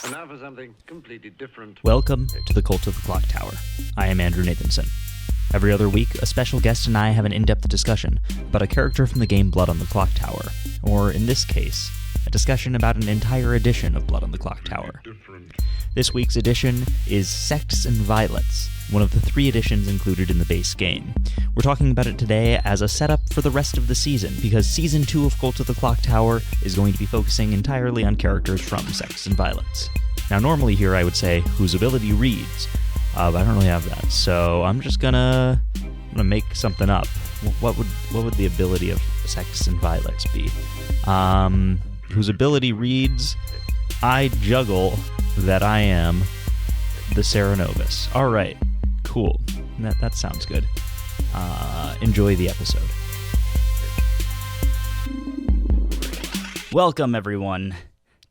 And now for something completely different. Welcome to the Cult of the Clocktower. I am Andrew Nathenson. Every other week, a special guest and I have an in-depth discussion about a character from the game Blood on the Clocktower, or in this case, a discussion about an entire edition of Blood on the Clocktower. This week's edition is Sects and Violets, one of the 3 editions included in the base game. We're talking about it today as a setup for the rest of the season, because Season 2 of Cult of the Clocktower is going to be focusing entirely on characters from Sects and Violets. Now, normally here I would say, whose ability reads, but I don't really have that, so I'm just gonna make something up. What would the ability of Sects and Violets be? Whose ability reads, I juggle that I am the Serenovus. Alright, cool. That sounds good. Enjoy the episode. Welcome, everyone,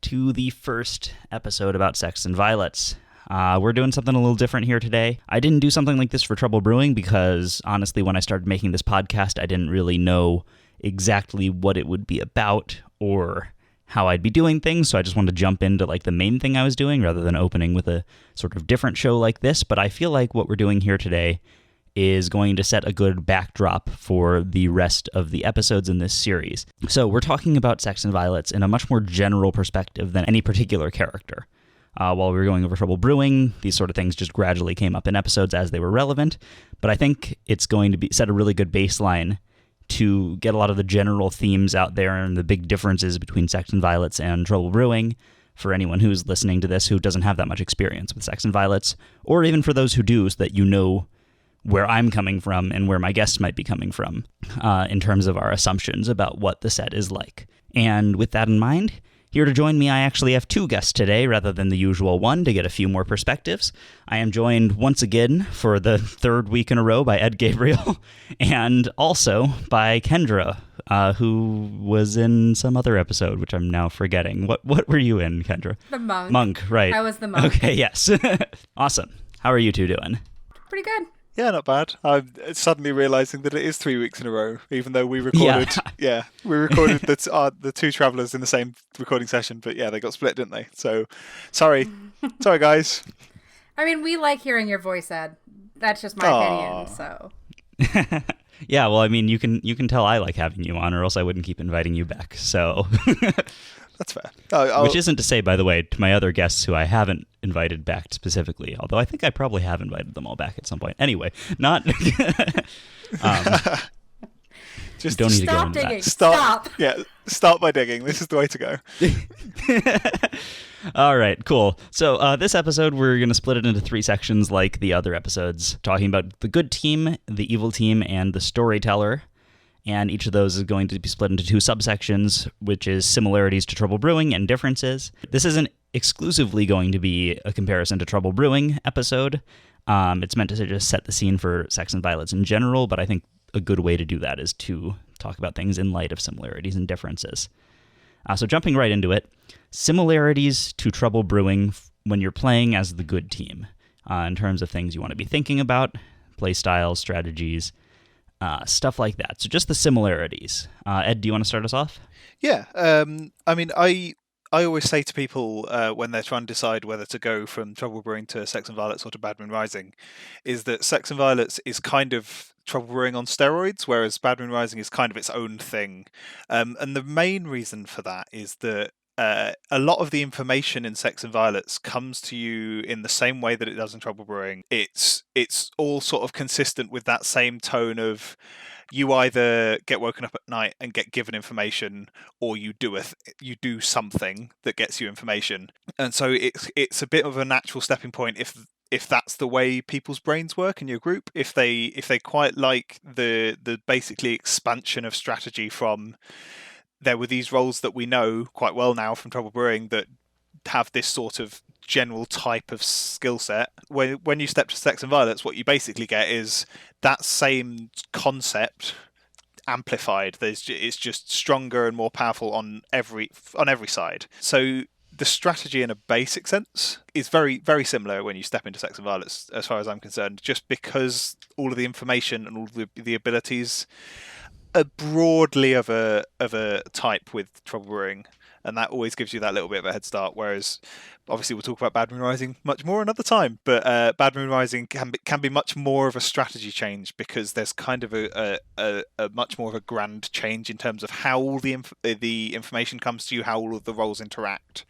to the first episode about Sects and Violets. We're doing something a little different here today. I didn't do something like this for Trouble Brewing because, honestly, when I started making this podcast, I didn't really know exactly what it would be about or how I'd be doing things, so I just wanted to jump into the main thing I was doing rather than opening with a sort of different show like this. But I feel like what we're doing here today is going to set a good backdrop for the rest of the episodes in this series. So we're talking about Sects and Violets in a much more general perspective than any particular character. While we were going over Trouble Brewing, these sort of things just gradually came up in episodes as they were relevant, but I think it's going to set a really good baseline to get a lot of the general themes out there and the big differences between Sects and Violets and Trouble Brewing for anyone who's listening to this who doesn't have that much experience with Sects and Violets, or even for those who do, so that you know where I'm coming from and where my guests might be coming from in terms of our assumptions about what the set is like. And with that in mind, here to join me, I actually have 2 guests today rather than the usual one to get a few more perspectives. I am joined once again for the 3rd week in a row by Edd Gabriel and also by Kendra, who was in some other episode, which I'm now forgetting. What were you in, Kendra? The monk. Monk, right. I was the monk. Okay, yes. Awesome. How are you 2 doing? Pretty good. Yeah, not bad. I'm suddenly realising that it is 3 weeks in a row, even though we recorded. We recorded the 2 travellers in the same recording session, but yeah, they got split, didn't they? So, sorry, guys. I mean, we like hearing your voice, Ed. That's just my opinion. So. Yeah, well, I mean, you can tell I like having you on, or else I wouldn't keep inviting you back. So. That's fair. Which isn't to say, by the way, to my other guests who I haven't invited back specifically, although I think I probably have invited them all back at some point. Anyway, not... Just don't need stop to go into digging. that. Stop. Yeah, start by digging. This is the way to go. All right, cool. So this episode, we're going to split it into 3 sections like the other episodes, talking about the good team, the evil team, and the storyteller. And each of those is going to be split into 2 subsections, which is similarities to Trouble Brewing and differences. This isn't exclusively going to be a comparison to Trouble Brewing episode. It's meant to just set the scene for Sects and Violets in general, but I think a good way to do that is to talk about things in light of similarities and differences. So jumping right into it, similarities to Trouble Brewing when you're playing as the good team, in terms of things you want to be thinking about, play styles, strategies, stuff like that. So just the similarities. Ed, do you want to start us off? Yeah. I mean, I always say to people when they're trying to decide whether to go from Trouble Brewing to Sects and Violets or to Bad Moon Rising, is that Sects and Violets is kind of Trouble Brewing on steroids, whereas Bad Moon Rising is kind of its own thing. And the main reason for that is that a lot of the information in Sects and Violets comes to you in the same way that it does in Trouble Brewing. It's all sort of consistent with that same tone of you either get woken up at night and get given information, or you do something that gets you information. And so it's a bit of a natural stepping point if that's the way people's brains work in your group. If they quite like the basically expansion of strategy from, there were these roles that we know quite well now from Trouble Brewing that have this sort of general type of skill set. When you step to Sects and Violets, what you basically get is that same concept amplified. It's just stronger and more powerful on every side. So the strategy in a basic sense is very, very similar when you step into Sects and Violets, as far as I'm concerned, just because all of the information and all of the abilities are broadly of a type with Trouble Brewing. and that always gives you that little bit of a head start. Whereas, obviously, we'll talk about Bad Moon Rising much more another time, but Bad Moon Rising can be much more of a strategy change, because there's kind of a much more of a grand change in terms of how all the information comes to you, how all of the roles interact,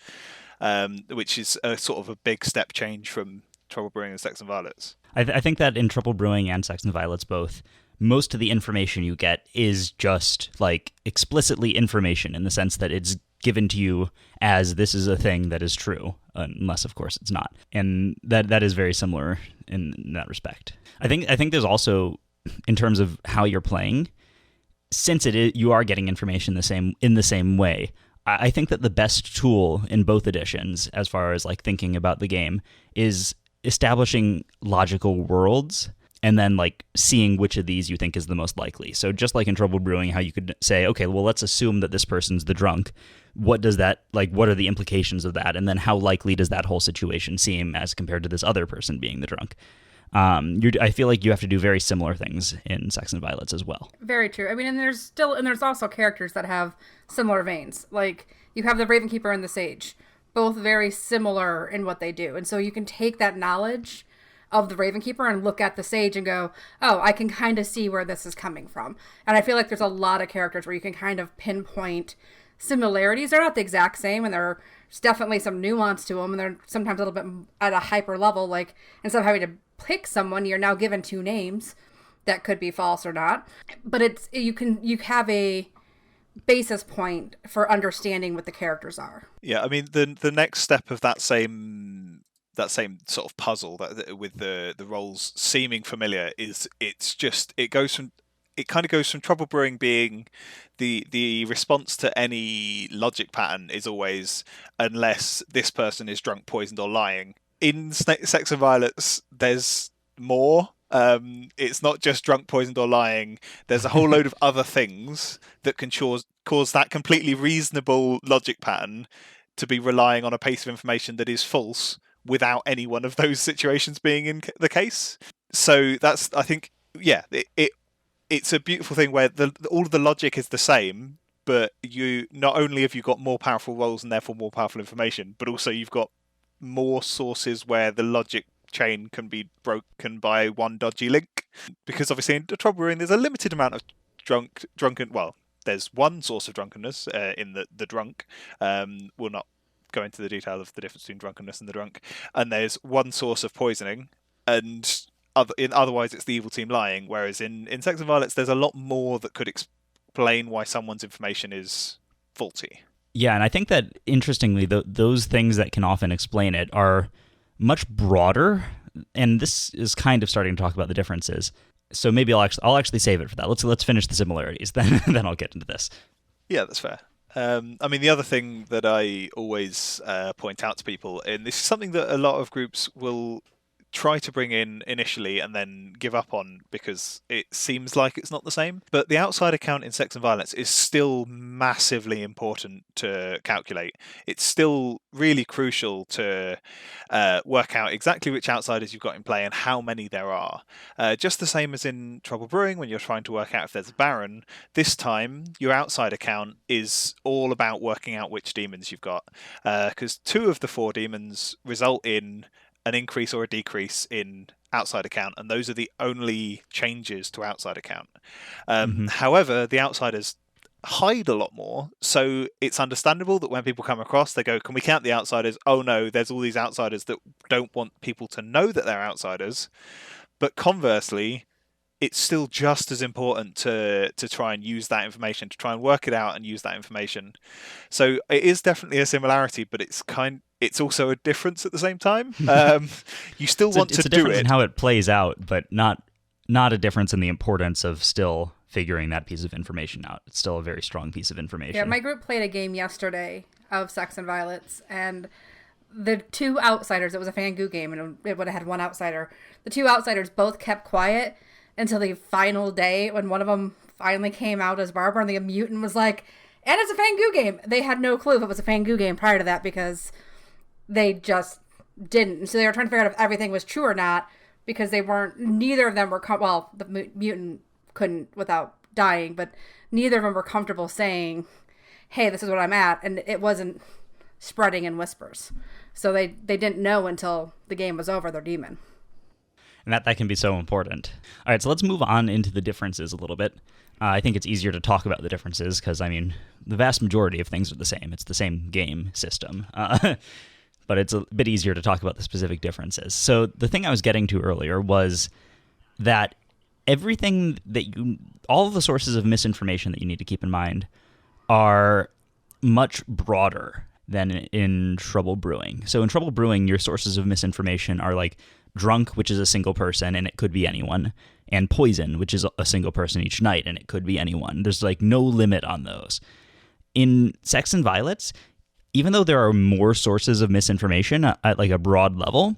which is a sort of a big step change from Trouble Brewing and Sects and Violets. I think that in Trouble Brewing and Sects and Violets both, most of the information you get is just like explicitly information, in the sense that it's given to you as this is a thing that is true, unless of course it's not. And that is very similar in that respect. I think there's also, in terms of how you're playing, since you are getting information in the same way, I think that the best tool in both editions, as far as like thinking about the game, is establishing logical worlds and then like seeing which of these you think is the most likely. So just like in Trouble Brewing, how you could say, okay, well, let's assume that this person's the drunk. What does that, like, what are the implications of that? And then how likely does that whole situation seem as compared to this other person being the drunk? I feel like you have to do very similar things in Sects and Violets as well. Very true. I mean, and there's also characters that have similar veins. Like, you have the Ravenkeeper and the Sage, both very similar in what they do. And so you can take that knowledge of the Ravenkeeper and look at the Sage and go, oh, I can kind of see where this is coming from. And I feel like there's a lot of characters where you can kind of pinpoint similarities. They're not the exact same, and there's definitely some nuance to them, and they're sometimes a little bit at a hyper level. Like, instead of having to pick someone, you're now given two names that could be false or not. But you have a basis point for understanding what the characters are. Yeah, I mean, the next step of that same sort of puzzle with the roles seeming familiar is it kind of goes from Trouble Brewing being the response to any logic pattern is always, unless this person is drunk, poisoned, or lying. In Sects and Violets, there's more. It's not just drunk, poisoned, or lying. There's a whole load of other things that can cause that completely reasonable logic pattern to be relying on a piece of information that is false, without any one of those situations being in the case. So that's, I think, yeah, it's a beautiful thing where all of the logic is the same, but you not only have you got more powerful roles and therefore more powerful information, but also you've got more sources where the logic chain can be broken by one dodgy link. Because obviously in Trouble Brewing there's a limited amount of drunken. Well, there's one source of drunkenness in the drunk. We'll not go into the detail of the difference between drunkenness and the drunk. And there's one source of poisoning, and otherwise it's the evil team lying. Whereas in Sects and Violets, there's a lot more that could explain why someone's information is faulty. Yeah, and I think that, interestingly, those things that can often explain it are much broader, and this is kind of starting to talk about the differences. So maybe I'll actually save it for that. Let's finish the similarities, then I'll get into this. Yeah, that's fair. I mean, the other thing that I always point out to people, and this is something that a lot of groups will try to bring in initially and then give up on because it seems like it's not the same. But the outsider count in Sects and Violets is still massively important to calculate. It's still really crucial to work out exactly which outsiders you've got in play and how many there are. Just the same as in Trouble Brewing when you're trying to work out if there's a Baron. This time, your outsider count is all about working out which demons you've got. Because 2 of the 4 demons result in an increase or a decrease in outsider count, and those are the only changes to outsider count. However, the outsiders hide a lot more, so it's understandable that when people come across, they go, can we count the outsiders? Oh no, there's all these outsiders that don't want people to know that they're outsiders. But conversely, it's still just as important to try and use that information, to try and work it out and use that information. So it is definitely a similarity, but it's also a difference at the same time. You still want to do it. It's a difference in how it plays out, but not a difference in the importance of still figuring that piece of information out. It's still a very strong piece of information. Yeah, my group played a game yesterday of Sects and Violets, and the 2 outsiders, it was a Fangoo game, and it would have had 1 outsider. The 2 outsiders both kept quiet until the final day when one of them finally came out as Barbara, and the mutant was like, and it's a Fangoo game. They had no clue if it was a Fangoo game prior to that because they just didn't. And so they were trying to figure out if everything was true or not because neither of them were, the mutant couldn't without dying, but neither of them were comfortable saying, hey, this is what I'm at, and it wasn't spreading in whispers. So they didn't know until the game was over, their demon. And that can be so important. All right, so let's move on into the differences a little bit. I think it's easier to talk about the differences because, I mean, the vast majority of things are the same. It's the same game system. But it's a bit easier to talk about the specific differences. So the thing I was getting to earlier was that all of the sources of misinformation that you need to keep in mind are much broader than in Trouble Brewing. So in Trouble Brewing, your sources of misinformation are like drunk, which is a single person, and it could be anyone, and poison, which is a single person each night, and it could be anyone. There's like no limit on those. In Sects and Violets, even though there are more sources of misinformation at like a broad level,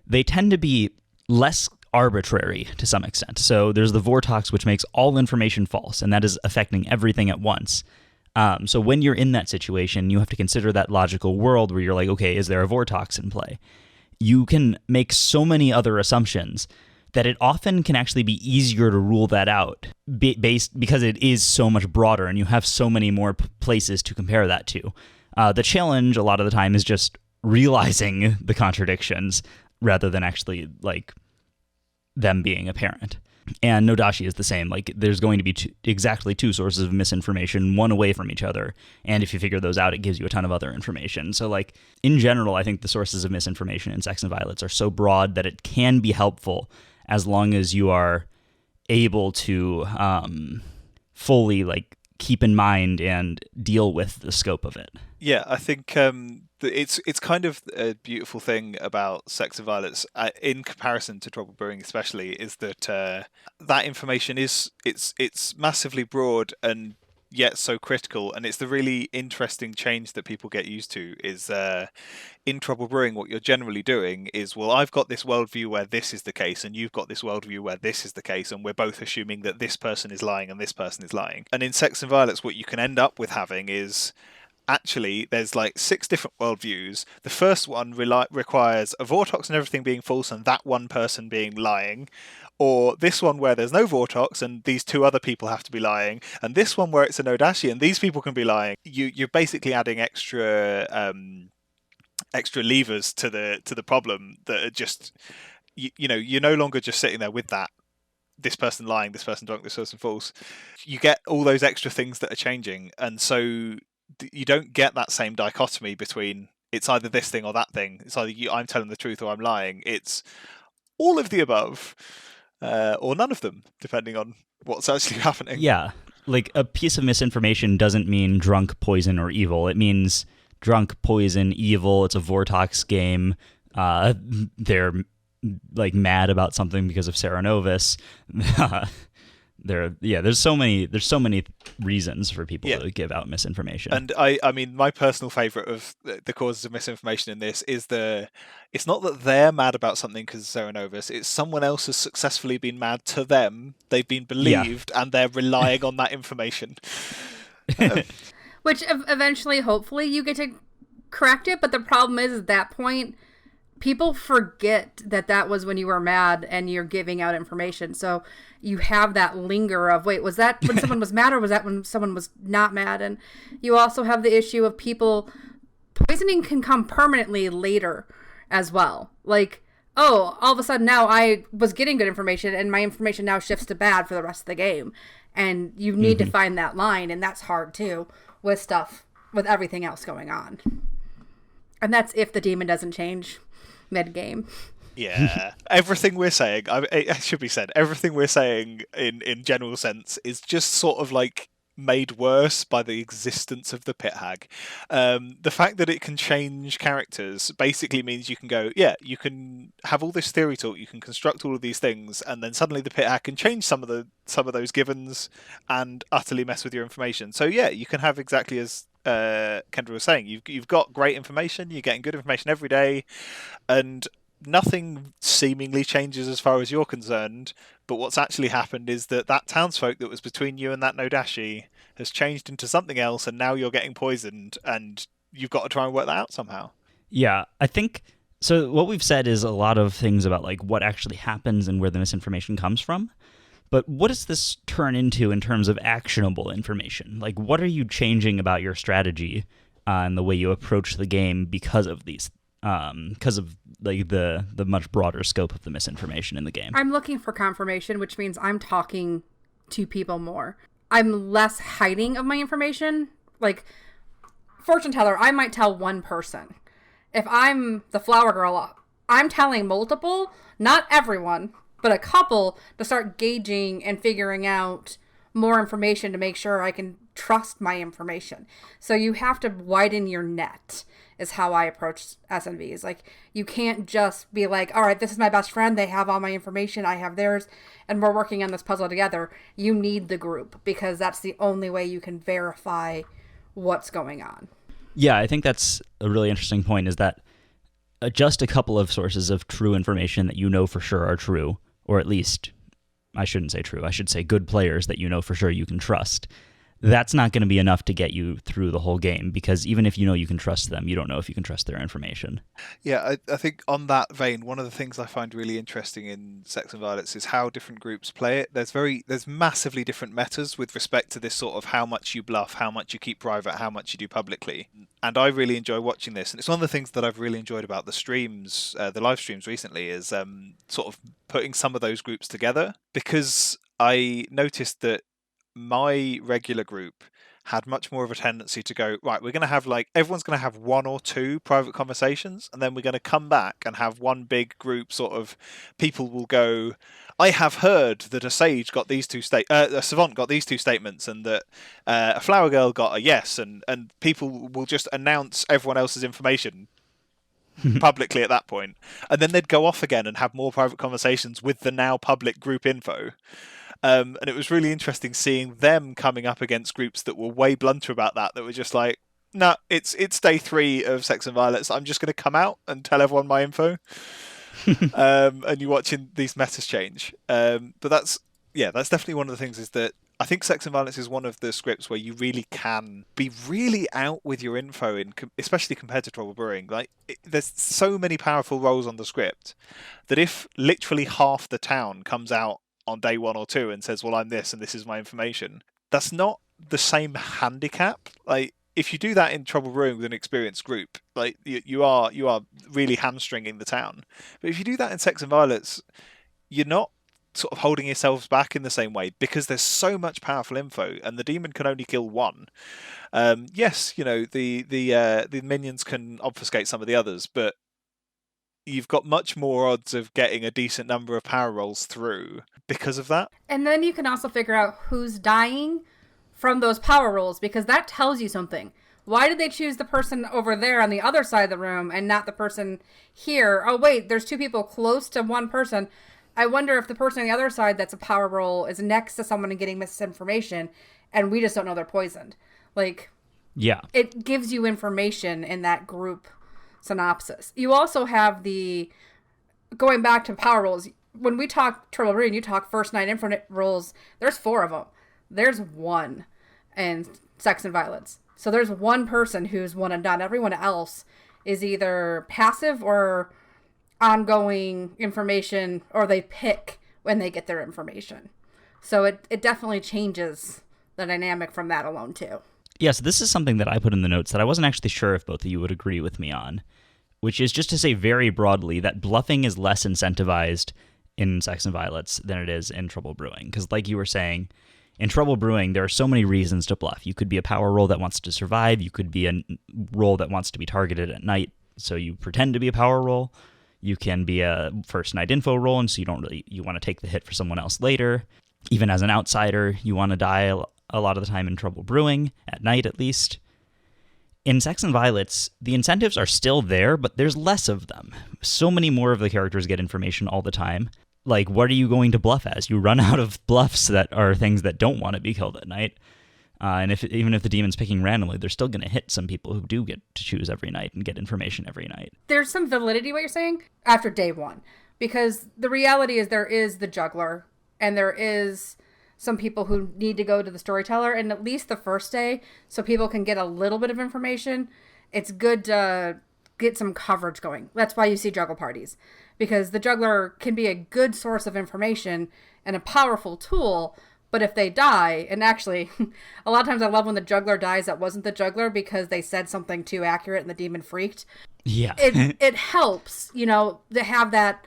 they tend to be less arbitrary to some extent. So there's the Vortox, which makes all information false, and that is affecting everything at once. So when you're in that situation, you have to consider that logical world where you're like, okay, is there a Vortox in play? You can make so many other assumptions that it often can actually be easier to rule that out because it is so much broader and you have so many more places to compare that to. The challenge a lot of the time is just realizing the contradictions rather than actually like them being apparent. And Nodashi is the same. Like, there's going to be exactly two sources of misinformation, one away from each other. And if you figure those out, it gives you a ton of other information. So, like, in general, I think the sources of misinformation in Sects and Violets are so broad that it can be helpful as long as you are able to fully, like, keep in mind and deal with the scope of it. Yeah, I think it's kind of a beautiful thing about Sects and Violets in comparison to Trouble Brewing, especially, is that that information it's massively broad and yet so critical, and it's the really interesting change that people get used to. Is in Trouble Brewing, what you're generally doing is, well, I've got this worldview where this is the case, and you've got this worldview where this is the case, and we're both assuming that this person is lying and this person is lying. And in Sects and Violets, what you can end up with having is, actually, there's like 6 different worldviews. The first one requires a Vortox and everything being false and that one person being lying. Or this one where there's no Vortox and these 2 other people have to be lying. And this one where it's a Nodashi and these people can be lying. You're basically adding extra levers to the problem that are just, you're no longer just sitting there with that. This person lying, this person drunk, this person false. You get all those extra things that are changing. And so you don't get that same dichotomy between it's either this thing or that thing. It's either I'm telling the truth or I'm lying. It's all of the above, or none of them, depending on what's actually happening. Yeah, like a piece of misinformation doesn't mean drunk, poison, or evil. It means drunk, poison, evil. It's a Vortox game. They're like mad about something because of Serenovis. There's so many reasons for people to give out misinformation. And I mean, my personal favorite of the causes of misinformation in this is it's not that they're mad about something because of Serenovis, it's someone else has successfully been mad to them, they've been believed, and they're relying on that information. Which eventually, hopefully, you get to correct it, but the problem is, at that point, people forget that was when you were mad and you're giving out information. So you have that linger of, wait, was that when someone was mad or was that when someone was not mad? And you also have the issue of people, poisoning can come permanently later as well. Like, oh, all of a sudden now I was getting good information and my information now shifts to bad for the rest of the game. And you need to find that line, and that's hard too with everything else going on. And that's if the demon doesn't change mid-game. Yeah, everything we're saying, it should be said, everything we're saying in general sense is just sort of like made worse by the existence of the pit hag. The fact that it can change characters basically means you can go, you can have all this theory talk, you can construct all of these things, and then suddenly the pit hag can change some of those givens and utterly mess with your information. So yeah, you can have exactly as Kendra was saying, you've got great information, you're getting good information every day, and nothing seemingly changes as far as you're concerned, but what's actually happened is that townsfolk that was between you and that Nodashi has changed into something else, and now you're getting poisoned, and you've got to try and work that out somehow. Yeah, I think, so what we've said is a lot of things about like what actually happens and where the misinformation comes from, But what does this turn into in terms of actionable information? Like, what are you changing about your strategy and the way you approach the game because of these? Because of like the much broader scope of the misinformation in the game. I'm looking for confirmation, which means I'm talking to people more. I'm less hiding of my information. Like, fortune teller, I might tell one person. If I'm the flower girl, I'm telling multiple, not everyone, but a couple, to start gauging and figuring out more information to make sure I can trust my information. So you have to widen your net, is how I approach SNVs. Like, you can't just be like, all right, this is my best friend. They have all my information. I have theirs. And we're working on this puzzle together. You need the group, because that's the only way you can verify what's going on. Yeah, I think that's a really interesting point, is that just a couple of sources of true information that you know for sure are true, or at least, I shouldn't say true, I should say good players that you know for sure you can trust. That's not going to be enough to get you through the whole game, because even if you know you can trust them, you don't know if you can trust their information. Yeah, I think on that vein, one of the things I find really interesting in Sects and Violets is how different groups play it. There's massively different metas with respect to this sort of how much you bluff, how much you keep private, how much you do publicly. And I really enjoy watching this. And it's one of the things that I've really enjoyed about the streams, the live streams recently, is sort of putting some of those groups together, because I noticed that my regular group had much more of a tendency to go, right, we're going to have everyone's going to have one or two private conversations, and then we're going to come back and have one big group sort of people will go, I have heard that a sage got these a savant got these two statements, and that a flower girl got a yes, and people will just announce everyone else's information publicly at that point, and then they'd go off again and have more private conversations with the now public group info. And it was really interesting seeing them coming up against groups that were way blunter about that were just like, no, it's day 3 of Sects and Violets. I'm just going to come out and tell everyone my info. And you're watching these metas change. But that's definitely one of the things, is that I think Sects and Violets is one of the scripts where you really can be really out with your info, especially compared to Trouble Brewing. There's so many powerful roles on the script that if literally half the town comes out on day 1 or 2 and says, well, I'm this and this is my information, that's not the same handicap. Like, if you do that in Trouble Brewing with an experienced group, like you are really hamstringing the town. But if you do that in Sects and Violets, you're not sort of holding yourselves back in the same way, because there's so much powerful info, and the demon can only kill one. Yes, the minions can obfuscate some of the others, but you've got much more odds of getting a decent number of power rolls through because of that. And then you can also figure out who's dying from those power rolls, because that tells you something. Why did they choose the person over there on the other side of the room and not the person here? Oh, wait, there's 2 people close to one person. I wonder if the person on the other side that's a power roll is next to someone and getting misinformation, and we just don't know they're poisoned. Yeah. It gives you information in that group synopsis. You also have going back to power rolls. When we talk Trouble Brewing, you talk first night info rolls, there's 4 of them. There's 1 in Sects and Violets. So there's 1 person who's one and done. Everyone else is either passive or ongoing information, or they pick when they get their information. So it definitely changes the dynamic from that alone too. Yeah, so this is something that I put in the notes that I wasn't actually sure if both of you would agree with me on, which is just to say very broadly that bluffing is less incentivized in Sects and Violets than it is in Trouble Brewing. Because like you were saying, in Trouble Brewing, there are so many reasons to bluff. You could be a power roll that wants to survive. You could be a roll that wants to be targeted at night, so you pretend to be a power roll. You can be a first night info roll, and so you want to take the hit for someone else later. Even as an outsider, you want to die a lot of the time in Trouble Brewing, at night at least. In Sects and Violets, the incentives are still there, but there's less of them. So many more of the characters get information all the time. Like, what are you going to bluff as? You run out of bluffs that are things that don't want to be killed at night. And even if the demon's picking randomly, they're still going to hit some people who do get to choose every night and get information every night. There's some validity what you're saying after day 1. Because the reality is there is the juggler, and there is some people who need to go to the storyteller, and at least the first day, so people can get a little bit of information. It's good to get some coverage going. That's why you see juggle parties, because the juggler can be a good source of information and a powerful tool. But if they die, and actually, a lot of times I love when the juggler dies that wasn't the juggler because they said something too accurate and the demon freaked. Yeah. It helps, to have that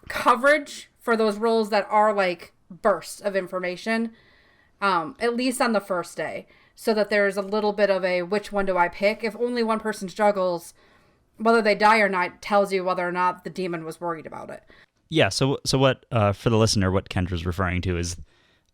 coverage for those roles that are like bursts of information, at least on the first day, so that there's a little bit of a which one do I pick. If only one person juggles, whether they die or not tells you whether or not the demon was worried about it. Yeah, so what, for the listener, what Kendra's referring to is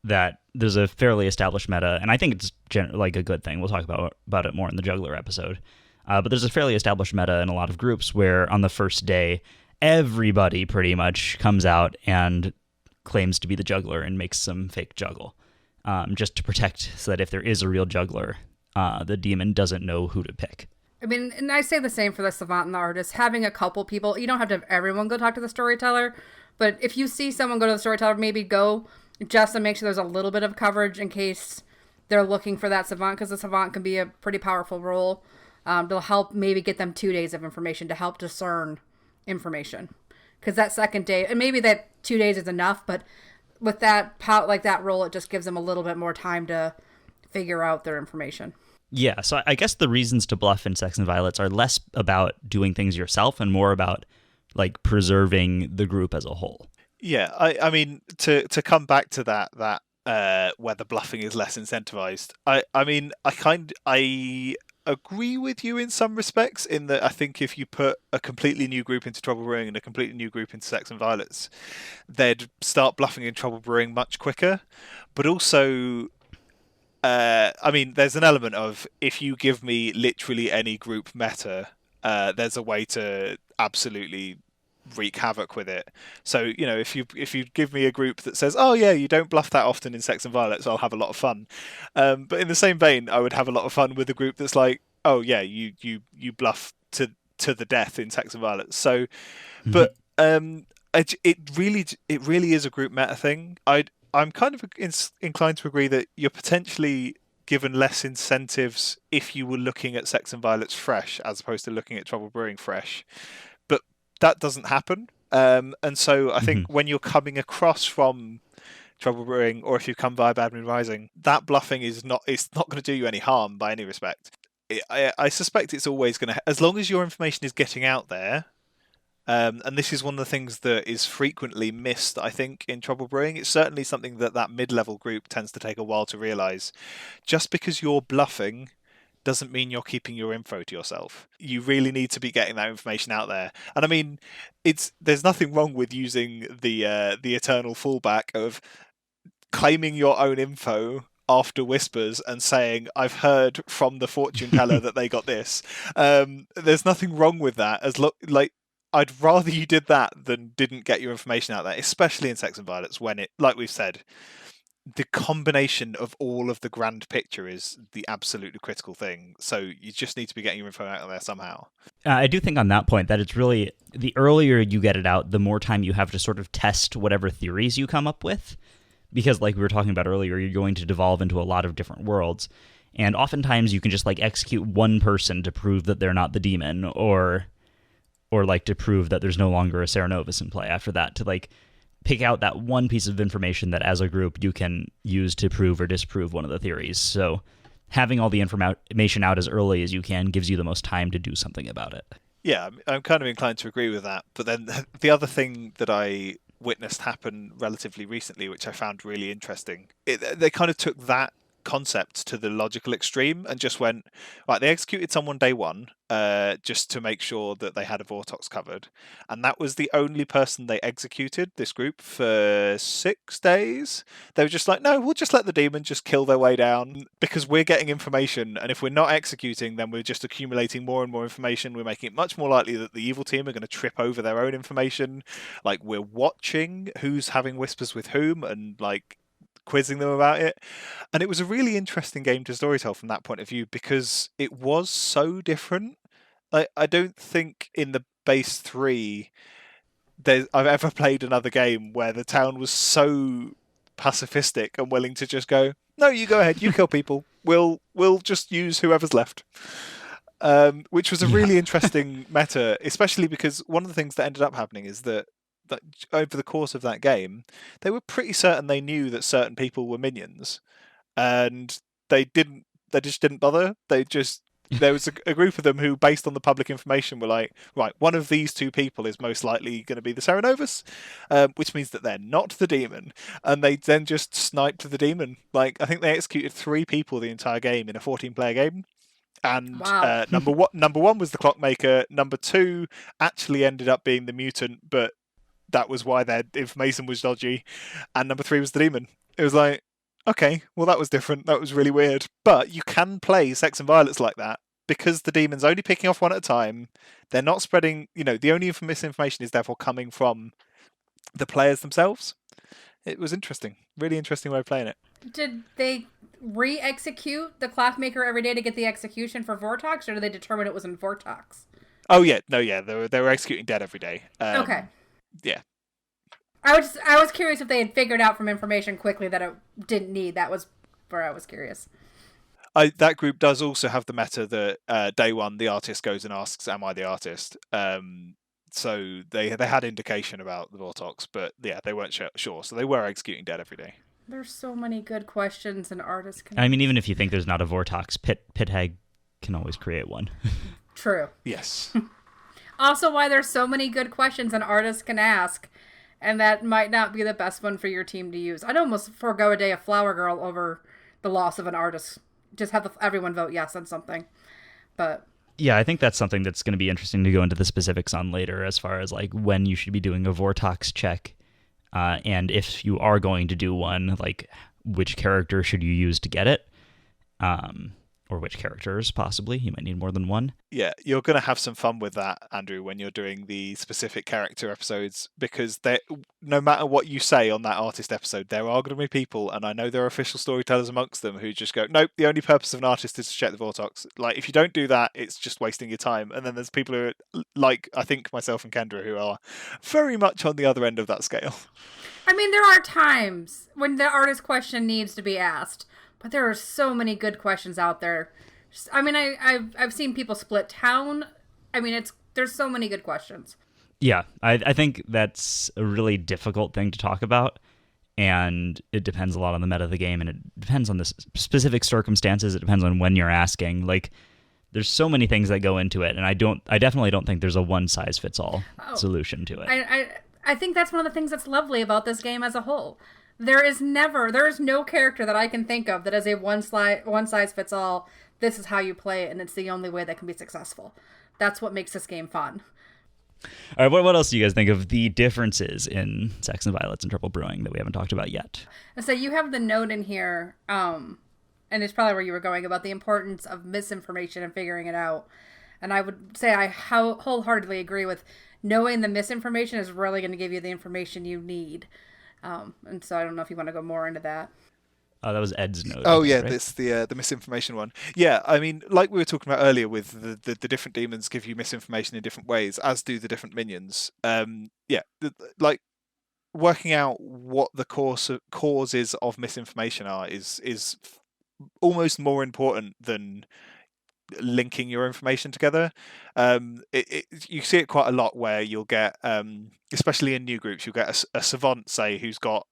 that there's a fairly established meta, and I think it's like a good thing. We'll talk about it more in the juggler episode. But there's a fairly established meta in a lot of groups where on the first day, everybody pretty much comes out and claims to be the juggler and makes some fake juggle, just to protect, so that if there is a real juggler, the demon doesn't know who to pick. I mean, and I say the same for the Savant and the artist. Having a couple people, you don't have to have everyone go talk to the Storyteller, but if you see someone go to the Storyteller, maybe go just to make sure there's a little bit of coverage in case they're looking for that Savant, because the Savant can be a pretty powerful role. To help maybe get them 2 days of information to help discern information. Because that second day, and maybe that 2 days is enough, but with that role, it just gives them a little bit more time to figure out their information. Yeah, so I guess the reasons to bluff in Sects and Violets are less about doing things yourself and more about like preserving the group as a whole. Yeah, I mean, to come back to that where the bluffing is less incentivized, I agree with you in some respects, in that I think if you put a completely new group into Trouble Brewing and a completely new group into Sects and Violets, they'd start bluffing in Trouble Brewing much quicker. But also, there's an element of, if you give me literally any group meta, there's a way to absolutely wreak havoc with it. So, if you give me a group that says, oh yeah, you don't bluff that often in Sects and Violets, I'll have a lot of fun. But in the same vein, I would have a lot of fun with a group that's like, oh yeah, you bluff to the death in Sects and Violets. So, but it really is a group meta thing. I'm kind of inclined to agree that you're potentially given less incentives if you were looking at Sects and Violets fresh as opposed to looking at Trouble Brewing fresh. That doesn't happen. And so I think when you're coming across from Trouble Brewing, or if you come via Bad Moon Rising, that bluffing it's not going to do you any harm by any respect. I suspect it's always going to, as long as your information is getting out there, and this is one of the things that is frequently missed, I think, in Trouble Brewing. It's certainly something that mid-level group tends to take a while to realise. Just because you're bluffing doesn't mean you're keeping your info to yourself. You really need to be getting that information out there. And I mean, there's nothing wrong with using the eternal fallback of claiming your own info after whispers and saying, I've heard from the fortune teller that they got this. There's nothing wrong with that. I'd rather you did that than didn't get your information out there, especially in Sects and Violets, when it, like we've said, the combination of all of the grand picture is the absolutely critical thing. So you just need to be getting your info out there somehow. I do think on that point that it's really, the earlier you get it out, the more time you have to sort of test whatever theories you come up with. Because like we were talking about earlier, you're going to devolve into a lot of different worlds. And oftentimes you can just like execute one person to prove that they're not the demon, or like to prove that there's no longer a Serenovus in play after that, to like pick out that one piece of information that as a group you can use to prove or disprove one of the theories. So having all the information out as early as you can gives you the most time to do something about it. Yeah, I'm kind of inclined to agree with that. But then the other thing that I witnessed happen relatively recently, which I found really interesting, they kind of took that concept to the logical extreme and just went, right, they executed someone day one just to make sure that they had a Vortox covered, and that was the only person they executed, this group, for 6 days. They were just like, no, we'll just let the demon just kill their way down because we're getting information, and if we're not executing, then we're just accumulating more and more information. We're making it much more likely that the evil team are going to trip over their own information. Like, we're watching who's having whispers with whom and like quizzing them about it. And it was a really interesting game to storytell from that point of view because it was so different. I don't think in the base 3 I've ever played another game where the town was so pacifistic and willing to just go, no, you go ahead, you kill people, we'll just use whoever's left. which was a really interesting meta, especially because one of the things that ended up happening is that over the course of that game, they were pretty certain they knew that certain people were minions, and they just didn't bother. There was a group of them who, based on the public information, were like, right, one of these two people is most likely going to be the Serenovus, which means that they're not the demon, and they then just sniped the demon. Like, I think they executed 3 people the entire game in a 14-player game. And Wow. number one was the clockmaker. Number 2 actually ended up being the mutant, but that was why their information was dodgy. And number 3 was the demon. It was like, okay, well, that was different. That was really weird. But you can play Sects and Violets like that because the demon's only picking off one at a time. They're not spreading, the only misinformation is therefore coming from the players themselves. It was interesting. Really interesting way of playing it. Did they re-execute the clockmaker every day to get the execution for Vortox, or did they determine it was in Vortox? Oh, yeah. No, yeah. They were executing dead every day. Okay. Yeah. I was curious if they had figured out from information quickly that it didn't need. That was where I was curious. That group does also have the meta that day one the artist goes and asks, "Am I the artist?" So they had indication about the Vortox, but yeah, they weren't sure. So they were executing dead every day. There's so many good questions and artists can. I mean, even if you think there's not a Vortox, Pithag can always create one. True. Yes. Also, why there's so many good questions an artist can ask, and that might not be the best one for your team to use. I'd almost forego a day of Flower Girl over the loss of an artist. Just have everyone vote yes on something. But yeah, I think that's something that's going to be interesting to go into the specifics on later, as far as like when you should be doing a Vortox check, and if you are going to do one, like which character should you use to get it. Or which characters, possibly. You might need more than one. Yeah, you're going to have some fun with that, Andrew, when you're doing the specific character episodes, because no matter what you say on that artist episode, there are going to be people, and I know there are official storytellers amongst them, who just go, nope, the only purpose of an artist is to check the Vortox. Like, if you don't do that, it's just wasting your time. And then there's people who are, like, I think myself and Kendra, who are very much on the other end of that scale. I mean, there are times when the artist question needs to be asked. But there are so many good questions out there. I mean, I've seen people split town. I mean, there's so many good questions. Yeah, I think that's a really difficult thing to talk about, and it depends a lot on the meta of the game, and it depends on the specific circumstances. It depends on when you're asking. Like, there's so many things that go into it, and I definitely don't think there's a one-size-fits-all solution to it. I think that's one of the things that's lovely about this game as a whole. There is no character that I can think of that is a one size fits all. This is how you play it, and it's the only way that can be successful. That's what makes this game fun. All right, what else do you guys think of the differences in Sects and Violets and Trouble Brewing that we haven't talked about yet? So you have the note in here, and it's probably where you were going, about the importance of misinformation and figuring it out. And I would say I wholeheartedly agree with knowing the misinformation is really going to give you the information you need. And so I don't know if you want to go more into that. Oh, that was Ed's note. Oh, yeah, right? It's the misinformation one. Yeah, I mean, like we were talking about earlier, with the different demons give you misinformation in different ways, as do the different minions. Like working out what the causes of misinformation are is almost more important than linking your information together. You see it quite a lot where you'll get, especially in new groups, you'll get a savant, say, who's got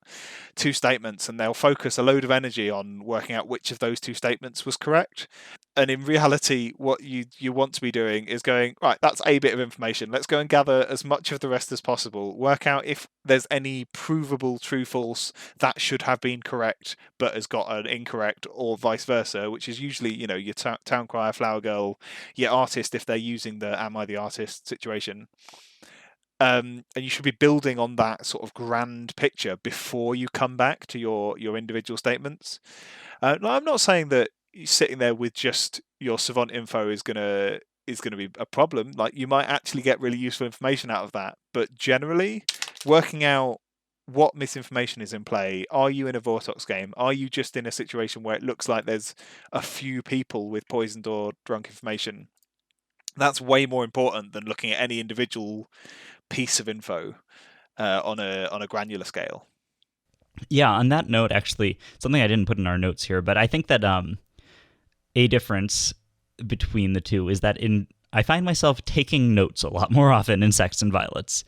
2 statements, and they'll focus a load of energy on working out which of those 2 statements was correct. And in reality, what you want to be doing is going, right, that's a bit of information. Let's go and gather as much of the rest as possible. Work out if there's any provable true false that should have been correct but has got an incorrect, or vice versa, which is usually, your town crier, flower girl, your artist, if they're using the am I the artist situation. And you should be building on that sort of grand picture before you come back to your individual statements. I'm not saying that sitting there with just your savant info is gonna be a problem. Like, you might actually get really useful information out of that, but generally working out what misinformation is in play. Are you in a Vortox game? Are you just in a situation where it looks like there's a few people with poisoned or drunk information? That's way more important than looking at any individual piece of info on a granular scale. Yeah, on that note, actually, something I didn't put in our notes here, but I think that a difference between the two is that I find myself taking notes a lot more often in Sects and Violets,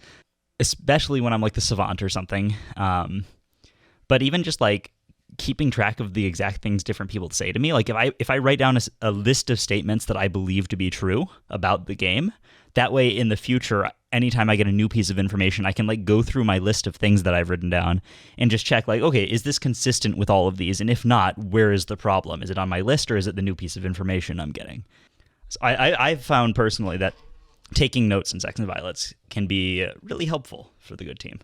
especially when I'm like the Savant or something. But even just like keeping track of the exact things different people say to me, like if I write down a list of statements that I believe to be true about the game, that way in the future, anytime I get a new piece of information, I can like go through my list of things that I've written down and just check like, okay, is this consistent with all of these? And if not, where is the problem? Is it on my list or is it the new piece of information I'm getting? So I've found personally that taking notes in Sects and Violets can be really helpful for the good team.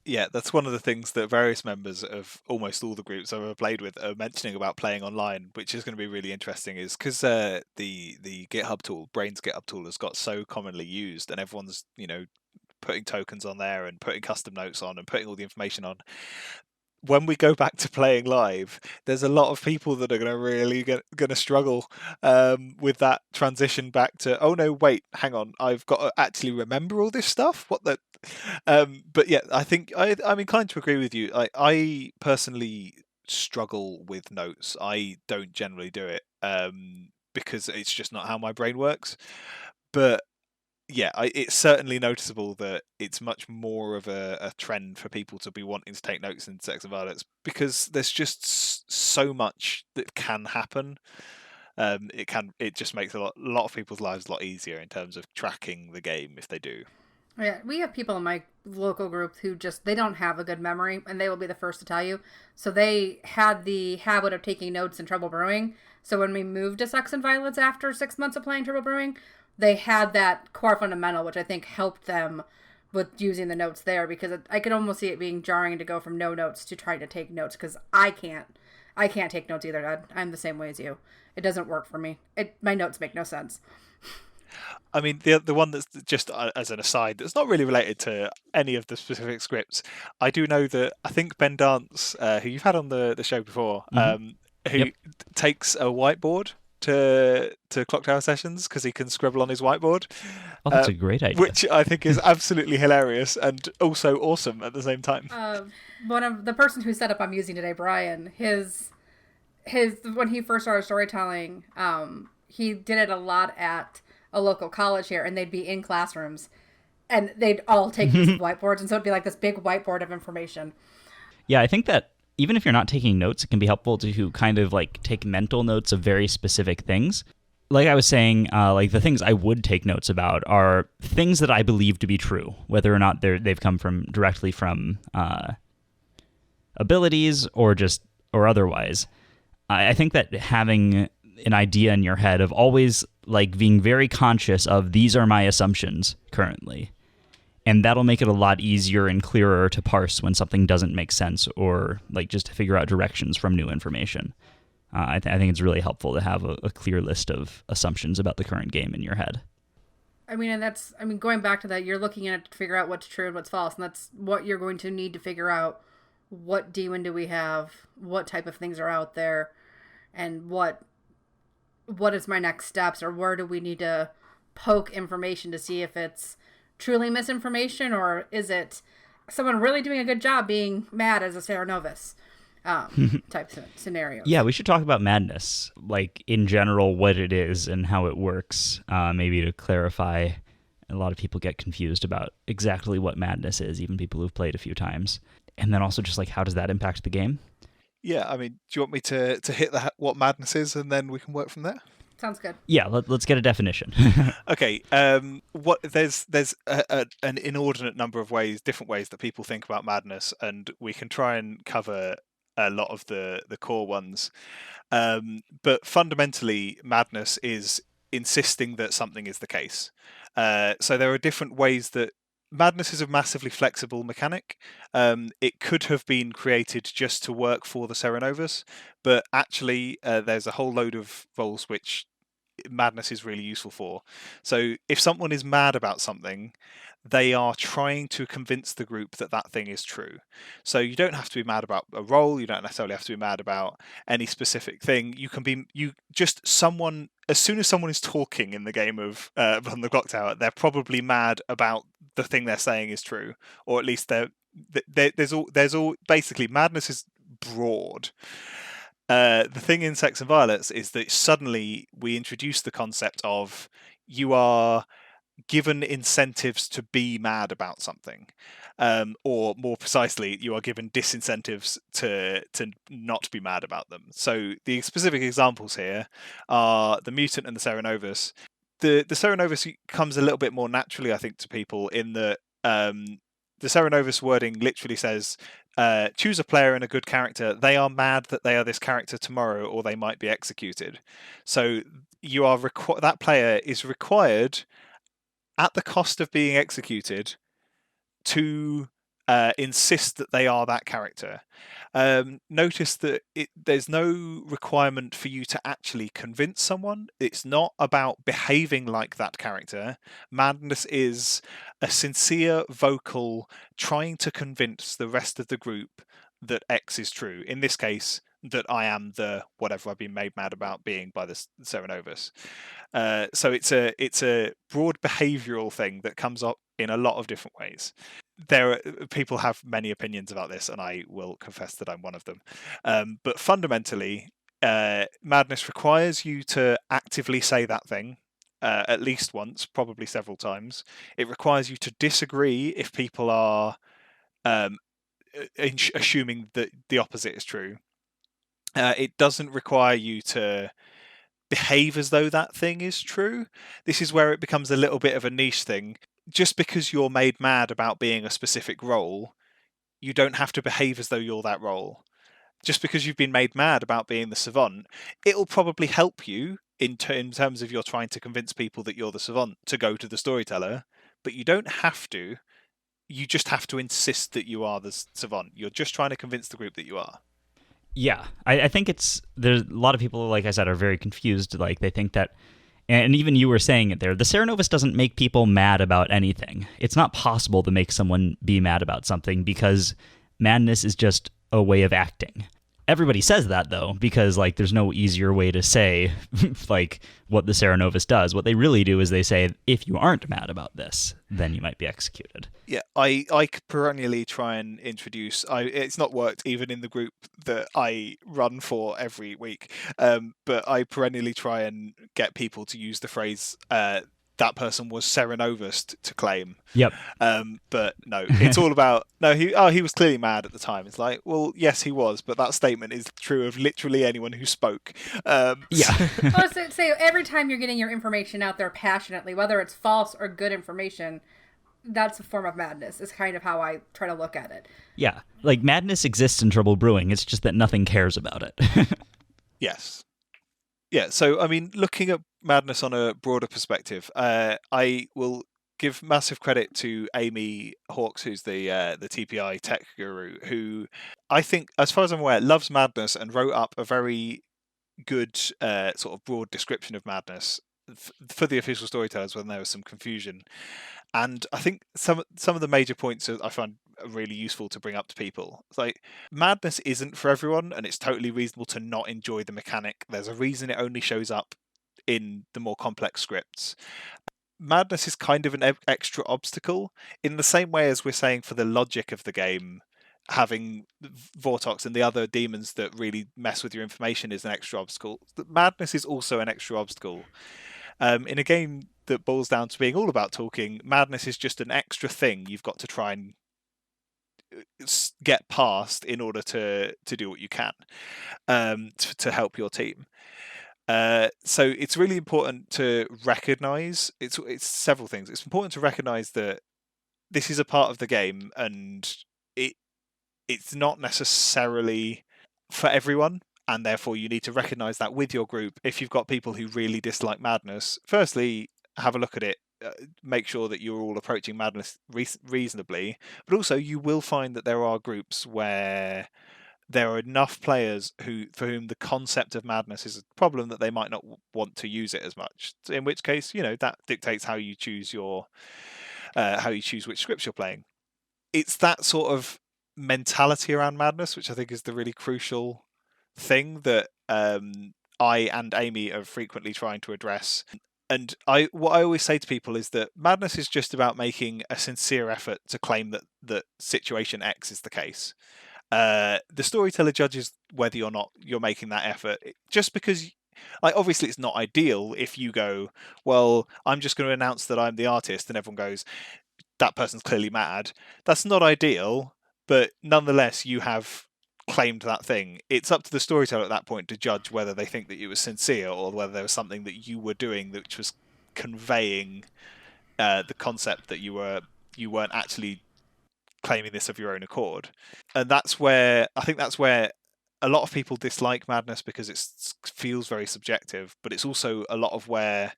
Yeah, that's one of the things that various members of almost all the groups I've ever played with are mentioning about playing online, which is going to be really interesting, is because the GitHub tool, Brain's GitHub tool, has got so commonly used, and everyone's putting tokens on there and putting custom notes on and putting all the information on. When we go back to playing live, there's a lot of people that are going to really going to struggle with that transition back to, oh no, wait, hang on, I've got to actually remember all this stuff. What the? But yeah, I think I'm inclined to agree with you. I personally struggle with notes. I don't generally do it because it's just not how my brain works. But yeah, it's certainly noticeable that it's much more of a trend for people to be wanting to take notes in Sects and Violets because there's just so much that can happen. It just makes a lot of people's lives a lot easier in terms of tracking the game if they do. Yeah, we have people in my local group who they don't have a good memory, and they will be the first to tell you. So they had the habit of taking notes in Trouble Brewing. So when we moved to Sects and Violets after 6 months of playing Trouble Brewing, they had that core fundamental, which I think helped them with using the notes there, because I could almost see it being jarring to go from no notes to trying to take notes, because I can't take notes either, Ed. I'm the same way as you. It doesn't work for me. My notes make no sense. I mean, the one that's just as an aside, that's not really related to any of the specific scripts. I do know that I think Ben Dance, who you've had on the show before, who takes a whiteboard to Clocktower sessions because he can scribble on his whiteboard. Oh, that's a great idea. Which I think is absolutely hilarious and also awesome at the same time. One of the person whose setup I'm using today, Brian, his when he first started storytelling, he did it a lot at a local college here, and they'd be in classrooms and they'd all take these whiteboards, and so it'd be like this big whiteboard of information. Yeah, I think that even if you're not taking notes, it can be helpful to kind of like take mental notes of very specific things. Like I was saying, like the things I would take notes about are things that I believe to be true, whether or not they've come from directly from abilities or otherwise. I think that having an idea in your head of always like being very conscious of these are my assumptions currently, and that'll make it a lot easier and clearer to parse when something doesn't make sense, or like just to figure out directions from new information. I think it's really helpful to have a clear list of assumptions about the current game in your head. I mean, going back to that, you're looking at it to figure out what's true and what's false, and that's what you're going to need to figure out. What demon do we have? What type of things are out there? And what is my next steps, or where do we need to poke information to see if it's truly misinformation, or is it someone really doing a good job being mad as a Sarah Novus type scenario? Yeah, we should talk about madness, like in general, what it is and how it works, maybe to clarify. A lot of people get confused about exactly what madness is, even people who've played a few times. And then also just like, how does that impact the game? Yeah, I mean, do you want me to hit what madness is, and then we can work from there? Sounds good. Yeah, let's get a definition. Okay. There's an inordinate number of different ways that people think about madness, and we can try and cover a lot of the core ones. But fundamentally, madness is insisting that something is the case. So there are different ways that madness is a massively flexible mechanic. It could have been created just to work for the Serenovus, but actually there's a whole load of roles which madness is really useful for. So if someone is mad about something, they are trying to convince the group that that thing is true. So you don't have to be mad about a role. You don't necessarily have to be mad about any specific thing. You can be someone. As soon as someone is talking in the game of on the Clocktower, they're probably mad about the thing they're saying is true, or at least there's all basically madness is broad. The thing in Sects and Violets is that suddenly we introduce the concept of you are given incentives to be mad about something, or more precisely, you are given disincentives to not be mad about them. So the specific examples here are the mutant and the Cerenovus. The Cerenovus comes a little bit more naturally, I think, to people in that the Cerenovus wording literally says, choose a player and a good character. They are mad that they are this character tomorrow, or they might be executed. So you are that player is required, at the cost of being executed, to insist that they are that character. Notice that there's no requirement for you to actually convince someone. It's not about behaving like that character. Madness is a sincere, vocal, trying to convince the rest of the group that X is true. In this case, that I am the whatever I've been made mad about being by the Cerenovus. So it's a broad behavioural thing that comes up in a lot of different ways. People have many opinions about this, and I will confess that I'm one of them. But fundamentally, madness requires you to actively say that thing at least once, probably several times. It requires you to disagree if people are assuming that the opposite is true. It doesn't require you to behave as though that thing is true. This is where it becomes a little bit of a niche thing. Just because you're made mad about being a specific role, you don't have to behave as though you're that role. Just because you've been made mad about being the Savant, it'll probably help you in terms of you're trying to convince people that you're the Savant to go to the Storyteller, but you don't have to. You just have to insist that you are the Savant. You're just trying to convince the group that you are. Yeah, I think there's a lot of people, like I said, are very confused. Like they think that, and even you were saying it there, the Cerenovus doesn't make people mad about anything. It's not possible to make someone be mad about something because madness is just a way of acting. Everybody says that though, because like there's no easier way to say like what the Cerenovus does. What they really do is they say, if you aren't mad about this, then you might be executed. Yeah, I perennially try and introduce. It's not worked even in the group that I run for every week, but I perennially try and get people to use the phrase that person was Cerenovus to claim. Yep. But no, it's all about he was clearly mad at the time. It's like, well, yes, he was, but that statement is true of literally anyone who spoke. Yeah. Well, so every time you're getting your information out there passionately, whether it's false or good information, that's a form of madness, is kind of how I try to look at it. Yeah. Like madness exists in Trouble Brewing. It's just that nothing cares about it. Yes. Yeah, so I mean, looking at madness on a broader perspective, I will give massive credit to Amy Hawkes, who's the TPI tech guru, who I think, as far as I'm aware, loves madness and wrote up a very good sort of broad description of madness for the official storytellers when there was some confusion. And I think some of the major points I find really useful to bring up to people. It's like, madness isn't for everyone, and it's totally reasonable to not enjoy the mechanic. There's a reason it only shows up in the more complex scripts. Madness is kind of an extra obstacle, in the same way as we're saying for the logic of the game, having Vortox and the other demons that really mess with your information is an extra obstacle. Madness is also an extra obstacle. In a game that boils down to being all about talking, madness is just an extra thing you've got to try and get past in order to do what you can to help your team. So it's really important to recognize it's several things. It's important to recognize that this is a part of the game, and it's not necessarily for everyone, and therefore you need to recognize that with your group. If you've got people who really dislike madness, firstly, have a look at it. Make sure that you're all approaching madness reasonably, but also you will find that there are groups where there are enough players for whom the concept of madness is a problem that they might not want to use it as much. In which case, that dictates how you choose which scripts you're playing. It's that sort of mentality around madness which I think is the really crucial thing that I and Amy are frequently trying to address. And what I always say to people is that madness is just about making a sincere effort to claim that situation X is the case. The storyteller judges whether or not you're making that effort. Just because, like, obviously it's not ideal if you go, well, I'm just going to announce that I'm the artist, and everyone goes, that person's clearly mad. That's not ideal, but nonetheless, you have claimed that thing. It's up to the storyteller at that point to judge whether they think that you were sincere or whether there was something that you were doing which was conveying the concept that you weren't actually claiming this of your own accord. And that's where a lot of people dislike madness, because it feels very subjective, but it's also a lot of where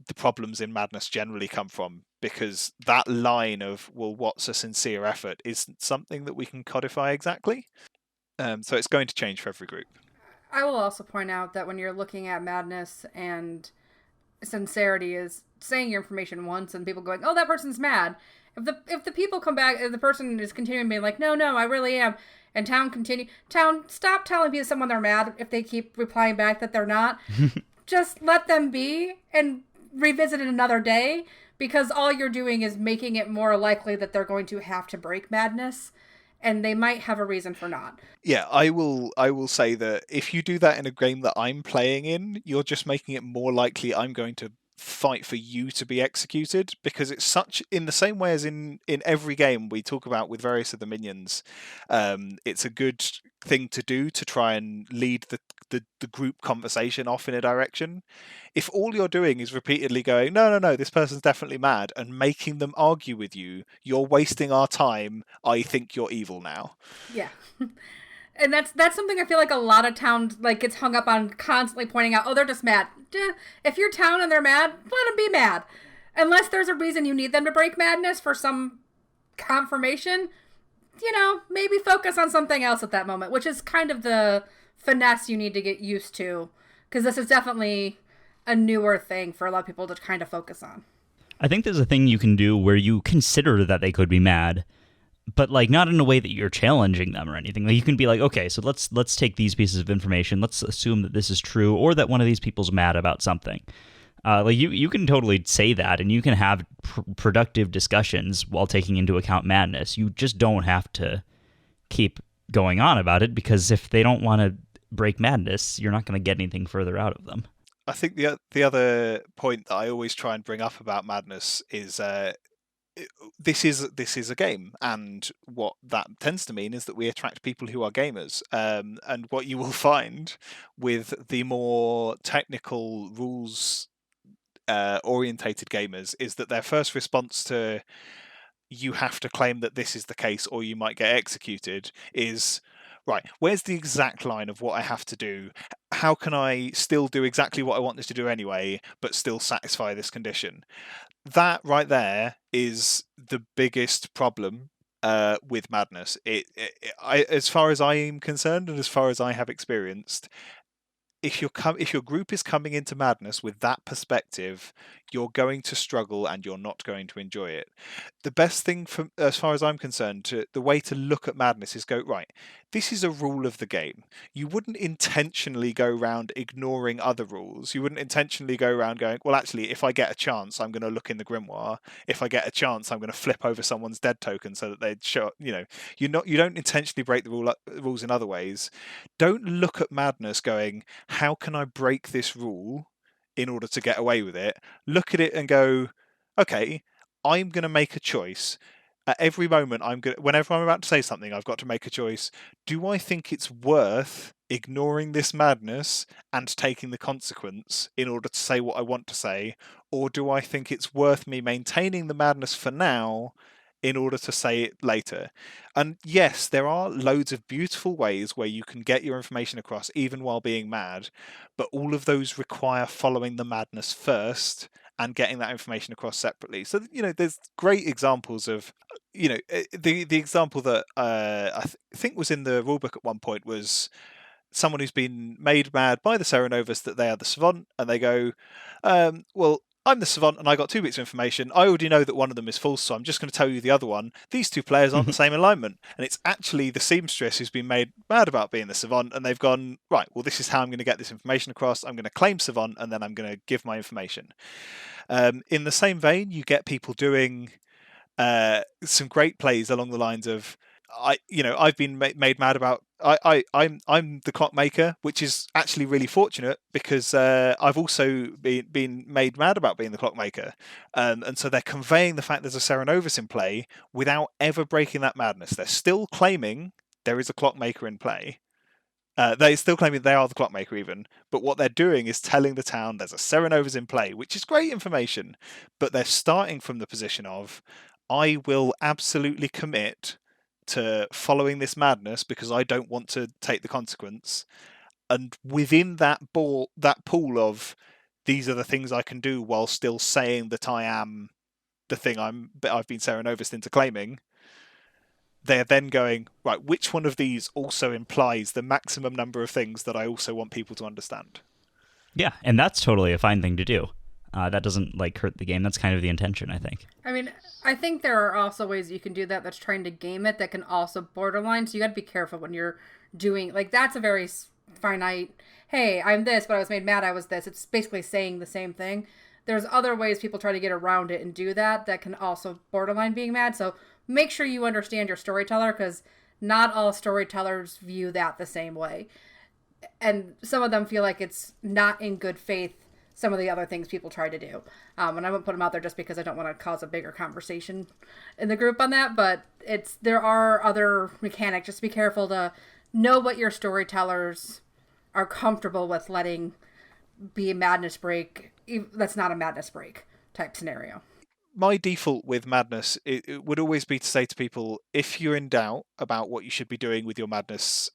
the problems in madness generally come from, because that line of, well, what's a sincere effort, isn't something that we can codify exactly. So it's going to change for every group. I will also point out that when you're looking at madness, and sincerity is saying your information once and people going, oh, that person's mad. If the people come back, if the person is continuing being like, no, I really am, and town, stop telling someone they're mad if they keep replying back that they're not. Just let them be and revisit it another day, because all you're doing is making it more likely that they're going to have to break madness, and they might have a reason for not. Yeah, I will say that if you do that in a game that I'm playing in, you're just making it more likely I'm going to fight for you to be executed, because it's such, in the same way as in every game we talk about with various of the minions, it's a good thing to do to try and lead the group conversation off in a direction. If all you're doing is repeatedly going, no, this person's definitely mad, and making them argue with you, you're wasting our time. I think you're evil now. Yeah. And that's something I feel like a lot of towns like gets hung up on, constantly pointing out, oh, they're just mad. If you're town and they're mad, let them be mad. Unless there's a reason you need them to break madness for some confirmation, maybe focus on something else at that moment, which is kind of the finesse you need to get used to, because this is definitely a newer thing for a lot of people to kind of focus on. I think there's a thing you can do where you consider that they could be mad, but like not in a way that you're challenging them or anything. Like you can be like, okay, so let's take these pieces of information. Let's assume that this is true, or that one of these people's mad about something. Like you can totally say that, and you can have productive discussions while taking into account madness. You just don't have to keep going on about it, because if they don't want to break madness, you're not going to get anything further out of them. I think the other point that I always try and bring up about madness is this is a game, and what that tends to mean is that we attract people who are gamers. And what you will find with the more technical rules orientated gamers is that their first response to, you have to claim that this is the case or you might get executed, is, right, where's the exact line of what I have to do? How can I still do exactly what I want this to do anyway, but still satisfy this condition? That right there is the biggest problem with madness. As far as I am concerned, and as far as I have experienced, if your group is coming into madness with that perspective, you're going to struggle and you're not going to enjoy it. The best thing, as far as I'm concerned, the way to look at madness is go, right, this is a rule of the game. You wouldn't intentionally go around ignoring other rules. You wouldn't intentionally go around going, well, actually, if I get a chance, I'm going to look in the grimoire. If I get a chance, I'm going to flip over someone's dead token so that they'd show, you don't intentionally break the rules in other ways. Don't look at madness going, how can I break this rule in order to get away with it? Look at it and go, okay, I'm going to make a choice. At every moment, whenever I'm about to say something, I've got to make a choice. Do I think it's worth ignoring this madness and taking the consequence in order to say what I want to say? Or do I think it's worth me maintaining the madness for now in order to say it later? And yes, there are loads of beautiful ways where you can get your information across even while being mad, but all of those require following the madness first and getting that information across separately. So, there's great examples of, the example that I think was in the rulebook at one point was someone who's been made mad by the Serenovus that they are the Savant, and they go, well, I'm the Savant and I got 2 bits of information. I already know that one of them is false, so I'm just going to tell you the other one. These 2 players aren't the same alignment. And it's actually the seamstress who's been made mad about being the Savant, and they've gone, right, well, this is how I'm going to get this information across. I'm going to claim Savant, and then I'm going to give my information. In the same vein, you get people doing some great plays along the lines of, I've been made mad about. I'm the clockmaker, which is actually really fortunate because I've also been made mad about being the clockmaker, and so they're conveying the fact there's a Serenovus in play without ever breaking that madness. They're still claiming there is a clockmaker in play. They're still claiming they are the clockmaker even, but what they're doing is telling the town there's a Serenovus in play, which is great information, but they're starting from the position of, I will absolutely commit to following this madness because I don't want to take the consequence. And within that pool of these are the things I can do while still saying that I am the thing I've been Serenovus into claiming, they're then going, right, which one of these also implies the maximum number of things that I also want people to understand? Yeah, and that's totally a fine thing to do. That doesn't hurt the game. That's kind of the intention, I think. I mean, I think there are also ways you can do that that's trying to game it that can also borderline. So you got to be careful when you're doing, that's a very finite, hey, I'm this, but I was made mad I was this. It's basically saying the same thing. There's other ways people try to get around it and do that can also borderline being mad. So make sure you understand your storyteller, because not all storytellers view that the same way. And some of them feel like it's not in good faith, some of the other things people try to do. And I won't put them out there just because I don't want to cause a bigger conversation in the group on that, but there are other mechanics. Just be careful to know what your storytellers are comfortable with letting be a madness break. That's not a madness break type scenario. My default with madness, it would always be to say to people, if you're in doubt about what you should be doing with your madness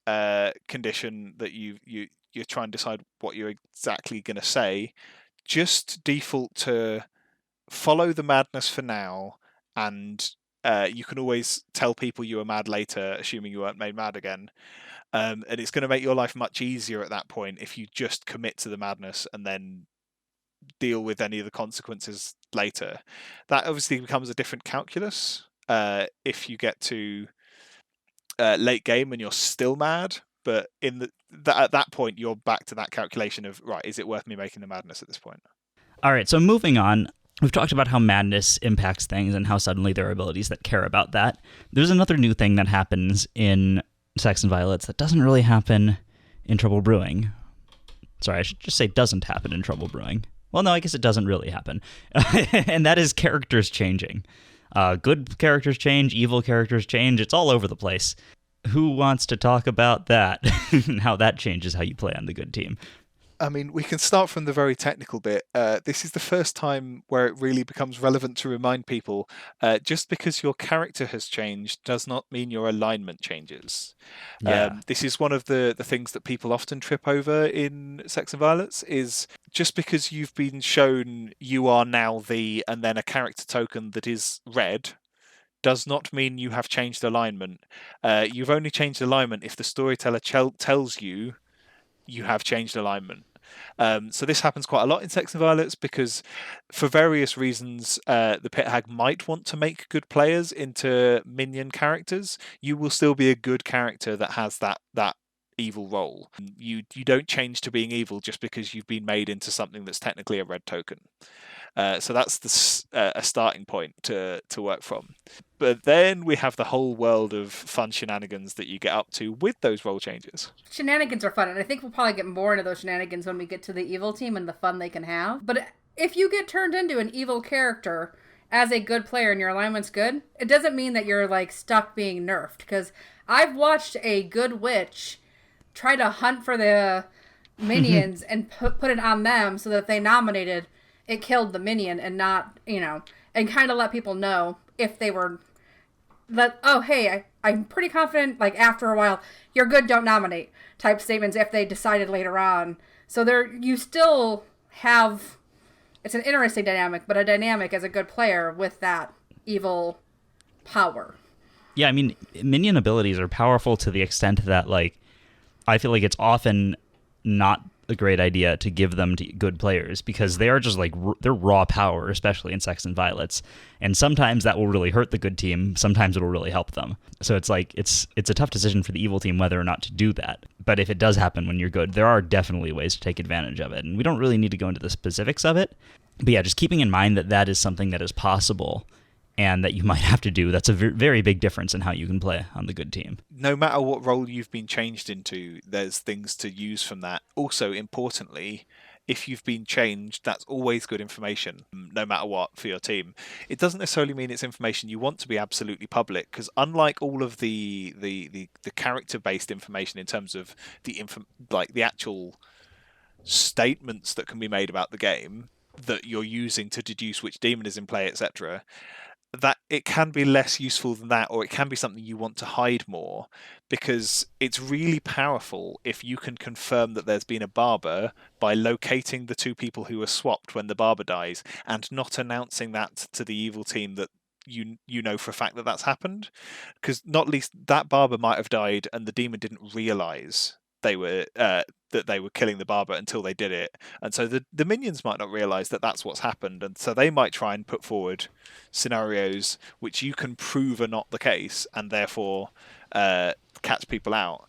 condition, that you're trying to decide what you're exactly going to say, just default to follow the madness for now, and you can always tell people you were mad later, assuming you weren't made mad again. And it's going to make your life much easier at that point if you just commit to the madness and then deal with any of the consequences later. That obviously becomes a different calculus if you get to late game and you're still mad, but at that point you're back to that calculation of, right, is it worth me making the madness at this point? All right, so moving on, we've talked about how madness impacts things and how suddenly there are abilities that care about that. There's another new thing that happens in Sects and Violets that doesn't really happen in Trouble Brewing. Sorry, I should just say doesn't happen in Trouble Brewing. Well, no, I guess it doesn't really happen. And that is characters changing. Good characters change, evil characters change. It's all over the place. Who wants to talk about that and how that changes how you play on the good team? I mean, we can start from the very technical bit. This is the first time where it really becomes relevant to remind people, just because your character has changed does not mean your alignment changes. Yeah. This is one of the things that people often trip over in Sects and Violets, is just because you've been shown you are now and then a character token that is red, does not mean you have changed alignment. You've only changed alignment if the storyteller tells you have changed alignment. So this happens quite a lot in Sects and Violets because for various reasons the Pit Hag might want to make good players into minion characters. You will still be a good character that has that evil role. You don't change to being evil just because you've been made into something that's technically a red token. So that's a starting point to work from. But then we have the whole world of fun shenanigans that you get up to with those role changes. Shenanigans are fun, and I think we'll probably get more into those shenanigans when we get to the evil team and the fun they can have. But if you get turned into an evil character as a good player and your alignment's good, it doesn't mean that you're stuck being nerfed. Because I've watched a good witch try to hunt for the minions and put it on them so that they nominated it killed the minion and not, and kind of let people know if they were oh, hey, I'm pretty confident, after a while, you're good, don't nominate type statements if they decided later on. So you still have, it's an interesting dynamic, but a dynamic as a good player with that evil power. Yeah, I mean, minion abilities are powerful to the extent that, I feel like it's often not a great idea to give them to good players because they are just they're raw power, especially in Sects and Violets, and sometimes that will really hurt the good team, sometimes it'll really help them. So it's it's a tough decision for the evil team whether or not to do that. But if it does happen when you're good, there are definitely ways to take advantage of it, and we don't really need to go into the specifics of it. But yeah, just keeping in mind that is something that is possible and that you might have to do. That's a very big difference in how you can play on the good team. No matter what role you've been changed into, there's things to use from that. Also, importantly, if you've been changed, that's always good information, no matter what, for your team. It doesn't necessarily mean it's information you want to be absolutely public, because unlike all of the character-based information in terms of the actual statements that can be made about the game that you're using to deduce which demon is in play, etc., that it can be less useful than that, or it can be something you want to hide more, because it's really powerful if you can confirm that there's been a barber by locating the two people who were swapped when the barber dies and not announcing that to the evil team that you know for a fact that that's happened, because not least that barber might have died and the demon didn't realize that they were killing the barber until they did it, and so the minions might not realize that that's what's happened, and so they might try and put forward scenarios which you can prove are not the case, and therefore catch people out.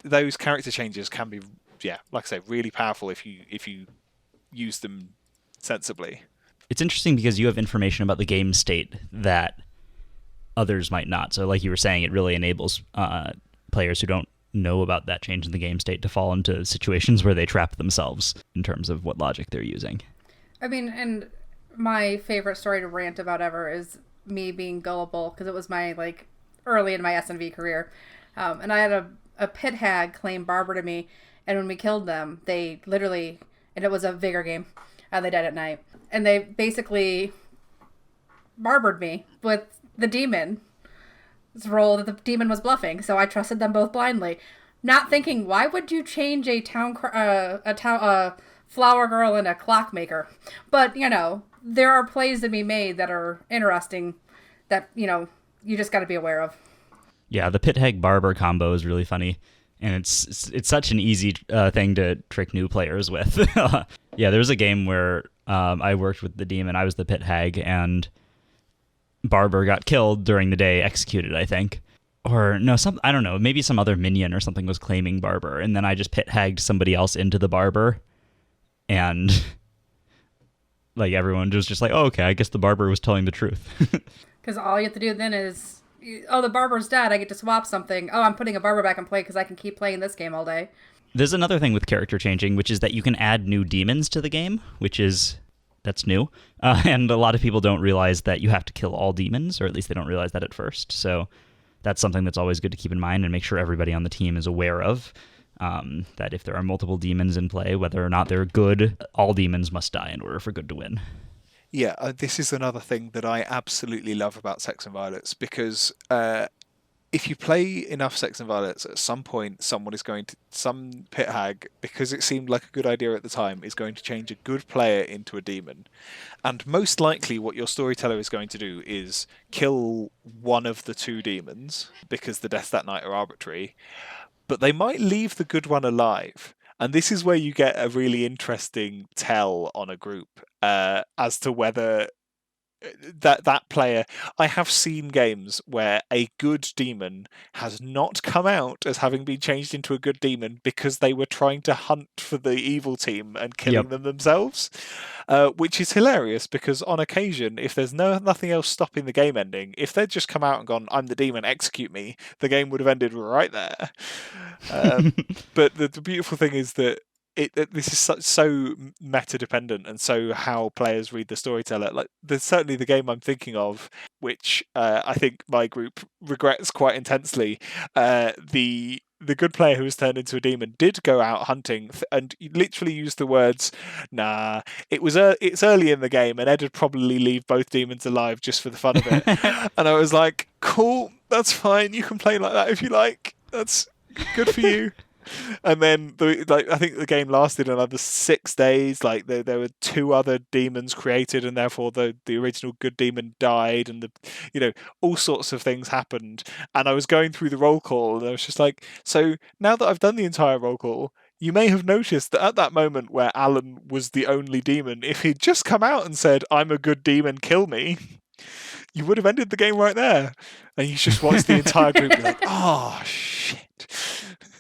Those character changes can be, like I say, really powerful if you use them sensibly. It's interesting because you have information about the game state that others might not. So like you were saying, it really enables players who don't know about that change in the game state to fall into situations where they trap themselves in terms of what logic they're using. I mean, and my favorite story to rant about ever is me being gullible, because it was my, early in my S&V career. And I had a pit hag claim barber to me, and when we killed them, they literally, and it was a vigor game, they died at night, and they basically barbered me with the demon. Role that the demon was bluffing, so I trusted them both blindly, not thinking, why would you change a flower girl and a clockmaker? But there are plays to be made that are interesting that you just got to be aware of. Yeah, the pit hag barber combo is really funny, and it's such an easy thing to trick new players with. Yeah, there was a game where I worked with the demon. I was the pit hag, and Barber got killed during the day, executed, I think. Or no, I don't know, maybe some other minion or something was claiming Barber, and then I just pit hagged somebody else into the Barber, and everyone was just like, oh, okay, I guess the Barber was telling the truth. Because all you have to do then is, the Barber's dead, I get to swap something. Oh, I'm putting a Barber back in play because I can keep playing this game all day. There's another thing with character changing, which is that you can add new demons to the game, that's new. And a lot of people don't realize that you have to kill all demons, or at least they don't realize that at first. So that's something that's always good to keep in mind and make sure everybody on the team is aware of, that if there are multiple demons in play, whether or not they're good, all demons must die in order for good to win. Yeah, this is another thing that I absolutely love about Sects and Violets, because if you play enough Sects and Violets, at some point some pit hag, because it seemed like a good idea at the time, is going to change a good player into a demon. And most likely what your storyteller is going to do is kill one of the two demons, because the deaths that night are arbitrary, but they might leave the good one alive. And this is where you get a really interesting tell on a group as to whether that player. I have seen games where a good demon has not come out as having been changed into a good demon because they were trying to hunt for the evil team and killing them themselves, which is hilarious, because on occasion, if there's nothing else stopping the game ending, if they'd just come out and gone, I'm the demon, execute me, the game would have ended right there. But the beautiful thing is that this is so meta dependent, and so how players read the storyteller. There's certainly the game I'm thinking of, which I think my group regrets quite intensely. The good player who was turned into a demon did go out hunting and literally used the words, "Nah, it's early in the game, and Ed would probably leave both demons alive just for the fun of it." And I was like, "Cool, that's fine. You can play like that if you like. That's good for you." And then I think the game lasted another 6 days. There were 2 other demons created, and therefore the original good demon died, and all sorts of things happened. And I was going through the roll call, and I was just like, so now that I've done the entire roll call, you may have noticed that at that moment where Alan was the only demon, if he'd just come out and said, "I'm a good demon, kill me," you would have ended the game right there. And you just watched the entire group be like, "Oh shit."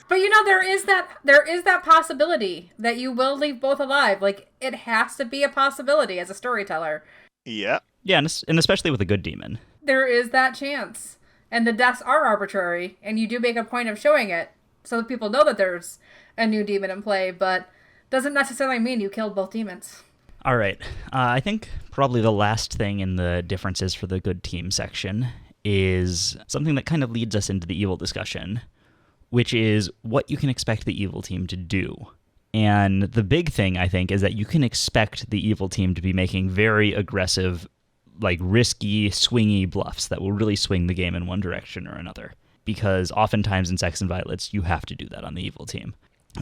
But there is that possibility that you will leave both alive. It has to be a possibility as a storyteller. Yeah. Yeah, and especially with a good demon. There is that chance. And the deaths are arbitrary, and you do make a point of showing it so that people know that there's a new demon in play, but doesn't necessarily mean you killed both demons. All right. I think probably the last thing in the differences for the good team section is something that kind of leads us into the evil discussion, which is what you can expect the evil team to do. And the big thing, I think, is that you can expect the evil team to be making very aggressive, like risky, swingy bluffs that will really swing the game in one direction or another. Because oftentimes in Sects and Violets, you have to do that on the evil team.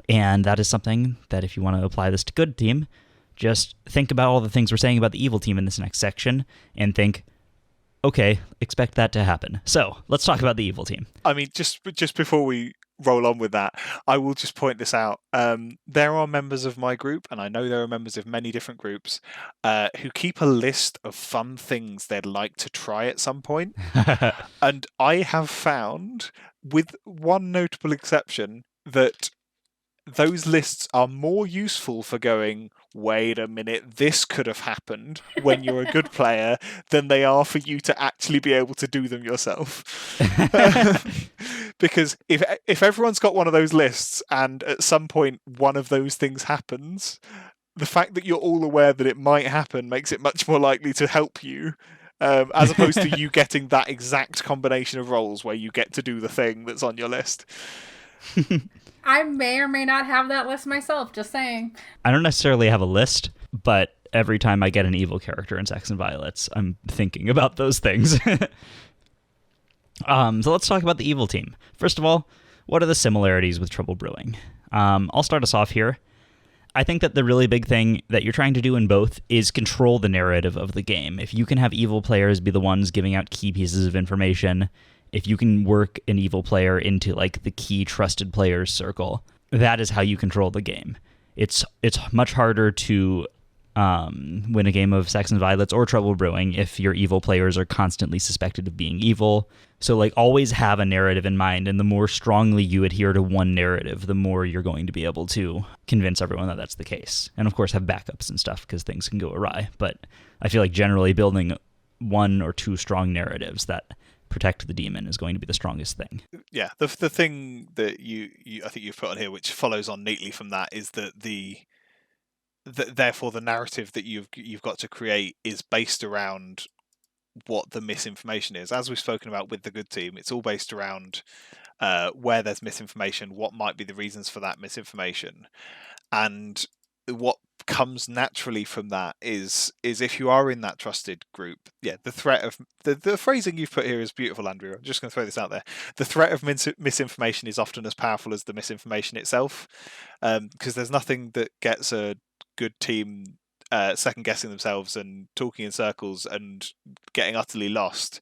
And that is something that if you want to apply this to good team, just think about all the things we're saying about the evil team in this next section and think, okay, expect that to happen. So let's talk about the evil team. I mean, just before we roll on with that, I will just point this out. There are members of my group, and I know there are members of many different groups, who keep a list of fun things they'd like to try at some point. And I have found, with one notable exception, that those lists are more useful for going, wait a minute, this could have happened when you're a good player than they are for you to actually be able to do them yourself. Because if everyone's got one of those lists and at some point one of those things happens, the fact that you're all aware that it might happen makes it much more likely to help you. As opposed to you getting that exact combination of roles where you get to do the thing that's on your list. I may or may not have that list myself, just saying. I don't necessarily have a list, but every time I get an evil character in Sects and Violets, I'm thinking about those things. So let's talk about the evil team. First of all, what are the similarities with Trouble Brewing? I'll start us off here. I think that the really big thing that you're trying to do in both is control the narrative of the game. If you can have evil players be the ones giving out key pieces of information, if you can work an evil player into like the key trusted players circle, that is how you control the game. It's much harder to win a game of Sects and Violets or Trouble Brewing if your evil players are constantly suspected of being evil. So like always have a narrative in mind, and the more strongly you adhere to one narrative, the more you're going to be able to convince everyone that that's the case. And of course have backups and stuff because things can go awry. But I feel like generally building one or two strong narratives that protect the demon is going to be the strongest thing. Yeah, the thing that you I think you've put on here, which follows on neatly from that, is that therefore the narrative that you've got to create is based around what the misinformation is. As we've spoken about with the good team, it's all based around where there's misinformation, what might be the reasons for that misinformation, and what comes naturally from that is if you are in that trusted group, the threat of the phrasing you've put here is beautiful, Andrew. I'm just going to throw this out there. The threat of misinformation is often as powerful as the misinformation itself, because there's nothing that gets a good team second guessing themselves and talking in circles and getting utterly lost,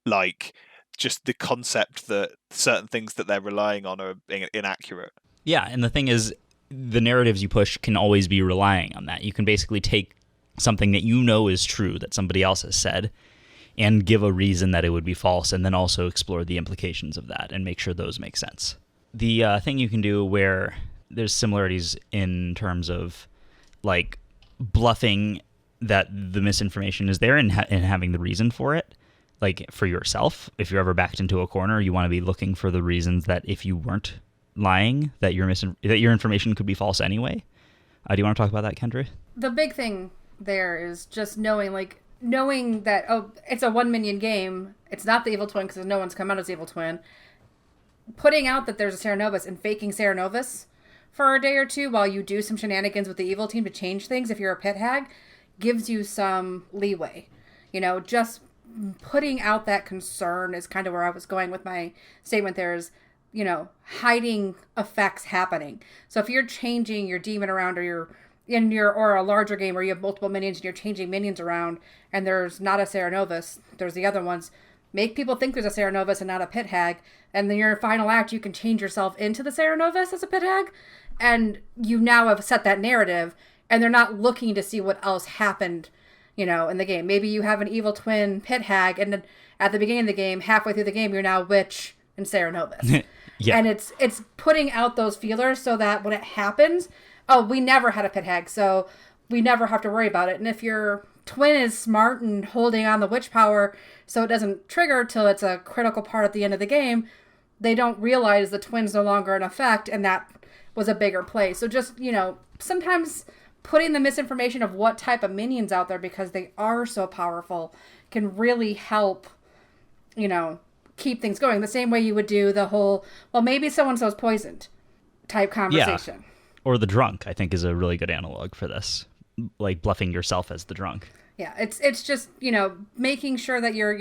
like just the concept that certain things that they're relying on are inaccurate. Yeah, and the thing is, the narratives you push can always be relying on that. You can basically take something that you know is true that somebody else has said and give a reason that it would be false, and then also explore the implications of that and make sure those make sense. The thing you can do where there's similarities in terms of like bluffing that the misinformation is there and having the reason for it, like for yourself. If you're ever backed into a corner, you want to be looking for the reasons that if you weren't lying, that your information could be false anyway. Do you want to talk about that, Kendra? The big thing there is just knowing that, oh, it's a one minion game. It's not the evil twin because no one's come out as evil twin. Putting out that there's a Sarah Novus and faking Sarah Novus for a day or two while you do some shenanigans with the evil team to change things, if you're a pit hag, gives you some leeway. Just putting out that concern is kind of where I was going with my statement there is, hiding effects happening. So if you're changing your demon around, or or a larger game where you have multiple minions and you're changing minions around and there's not a Sarah Novus, there's the other ones, make people think there's a Sarah Novus and not a pit hag, and then your final act you can change yourself into the Sarah Novus as a pit hag, and you now have set that narrative, and they're not looking to see what else happened, in the game. Maybe you have an evil twin pit hag, and then at the beginning of the game, halfway through the game, you're now witch and Sarah Novus. Yeah. And it's putting out those feelers so that when it happens, oh, we never had a pit hag, so we never have to worry about it. And if you're twin is smart and holding on the witch power so it doesn't trigger till it's a critical part at the end of the game, they don't realize the twin's no longer in effect, and that was a bigger play. So just, sometimes putting the misinformation of what type of minions out there, because they are so powerful, can really help, keep things going. The same way you would do the whole, well, maybe so-and-so's poisoned type conversation. Yeah. Or the drunk, I think, is a really good analog for this. Like bluffing yourself as the drunk. Yeah, it's just, making sure that you're,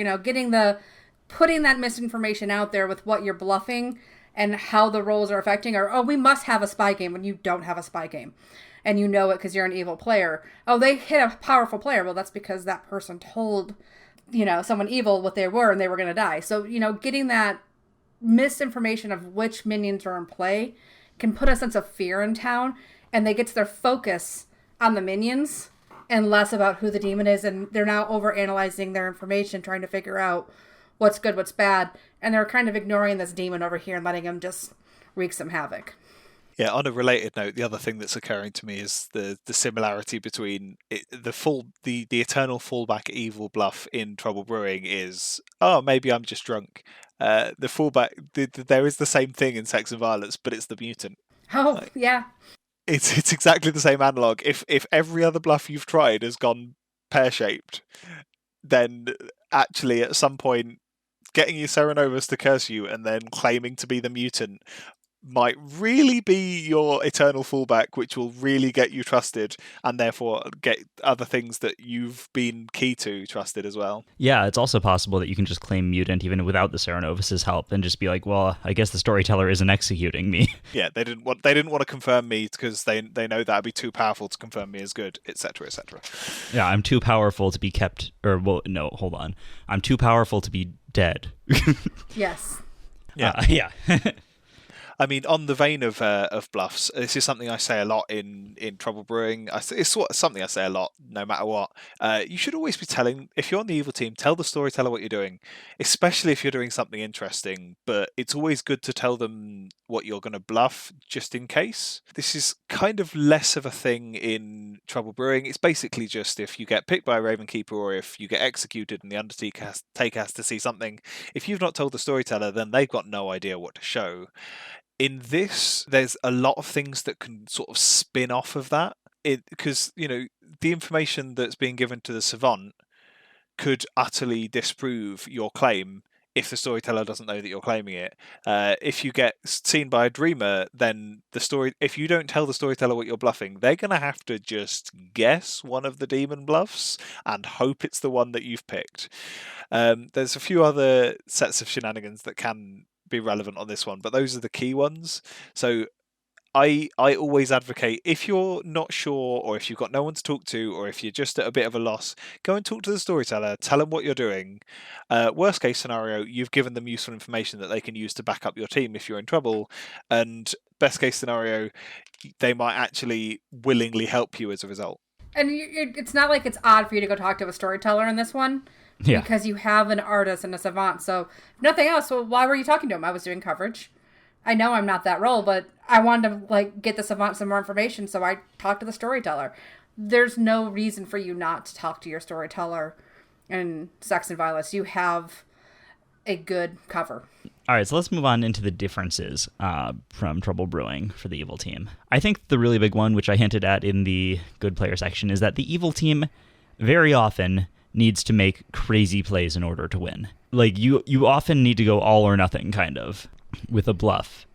putting that misinformation out there with what you're bluffing and how the roles are affecting, or, oh, we must have a spy game when you don't have a spy game. And you know it because you're an evil player. Oh, they hit a powerful player. Well, that's because that person told, someone evil what they were and they were going to die. So, getting that misinformation of which minions are in play can put a sense of fear in town, and they get their focus on the minions and less about who the demon is. And they're now overanalyzing their information, trying to figure out what's good, what's bad. And they're kind of ignoring this demon over here and letting him just wreak some havoc. Yeah, on a related note, the other thing that's occurring to me is the similarity between the eternal fallback evil bluff in Trouble Brewing is, oh, maybe I'm just drunk. The fallback, there is the same thing in Sects and Violets, but it's the mutant. Oh, yeah. It's exactly the same analog. If every other bluff you've tried has gone pear-shaped, then actually at some point getting your Serenovus to curse you and then claiming to be the mutant might really be your eternal fallback, which will really get you trusted and therefore get other things that you've been key to trusted as well. Yeah, it's also possible that you can just claim mutant even without the Serenovus' help and just be like, well, I guess the Storyteller isn't executing me. Yeah, they didn't want to confirm me because they know that'd be too powerful to confirm me as good, etc., etc. Yeah, I'm too powerful to be kept, or, well, no, hold on. I'm too powerful to be dead. Yes. Yeah. Yeah. I mean, on the vein of bluffs, this is something I say a lot in Trouble Brewing. It's something I say a lot, no matter what. You should always be telling, if you're on the evil team, tell the storyteller what you're doing, especially if you're doing something interesting. But it's always good to tell them what you're going to bluff, just in case. This is kind of less of a thing in Trouble Brewing. It's basically just if you get picked by a Ravenkeeper or if you get executed and the Undertaker has to see something, if you've not told the storyteller, then they've got no idea what to show. In this, there's a lot of things that can sort of spin off of that, because the information that's being given to the Savant could utterly disprove your claim if the storyteller doesn't know that you're claiming it. If you get seen by a dreamer, then if you don't tell the storyteller what you're bluffing, they're going to have to just guess one of the demon bluffs and hope it's the one that you've picked. There's a few other sets of shenanigans that can be relevant on this one, but those are the key ones. So I always advocate, if you're not sure or if you've got no one to talk to or if you're just at a bit of a loss, go and talk to the storyteller, tell them what you're doing. Worst case scenario, you've given them useful information that they can use to back up your team if you're in trouble, and best case scenario, they might actually willingly help you as a result. And it's not like it's odd for you to go talk to a storyteller in this one. Yeah. Because you have an artist and a savant. So if nothing else, well, why were you talking to him? I was doing coverage. I know I'm not that role, but I wanted to get the savant some more information, so I talked to the storyteller. There's no reason for you not to talk to your storyteller in Sects and Violets. You have a good cover. All right, so let's move on into the differences from Trouble Brewing for the evil team. I think the really big one, which I hinted at in the good player section, is that the evil team very often needs to make crazy plays in order to win. Like, you often need to go all or nothing, kind of, with a bluff.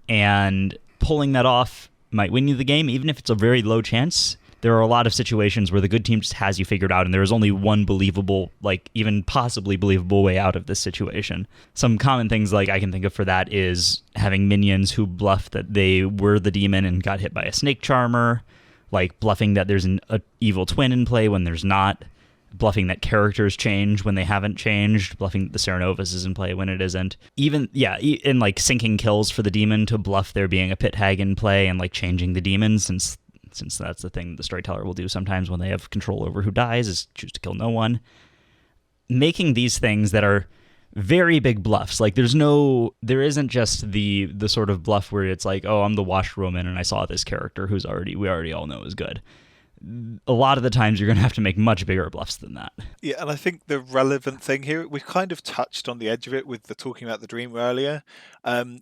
And pulling that off might win you the game, even if it's a very low chance. There are a lot of situations where the good team just has you figured out, and there is only one believable, even possibly believable way out of this situation. Some common things I can think of for that is having minions who bluff that they were the demon and got hit by a snake charmer, bluffing that there's an evil twin in play when there's not, bluffing that characters change when they haven't changed, bluffing that the Serenovus is in play when it isn't. Even, in sinking kills for the demon to bluff there being a pit hag in play and changing the demon, since that's the thing the storyteller will do sometimes when they have control over who dies, is choose to kill no one. Making these things that are very big bluffs. There isn't just the sort of bluff where it's oh, I'm the washwoman and I saw this character we already all know is good. a lot of the times you're going to have to make much bigger bluffs than that. Yeah, and I think the relevant thing here, we've kind of touched on the edge of it with the talking about the dream earlier.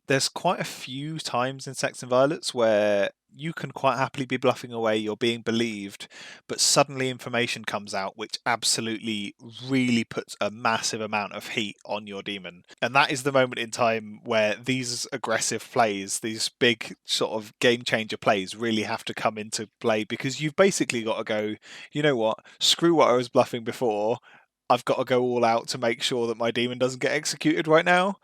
There's quite a few times in Sects and Violets where you can quite happily be bluffing away, you're being believed, but suddenly information comes out which absolutely really puts a massive amount of heat on your demon. And that is the moment in time where these aggressive plays, these big sort of game changer plays really have to come into play, because you've basically got to go, you know what, screw what I was bluffing before, I've got to go all out to make sure that my demon doesn't get executed right now.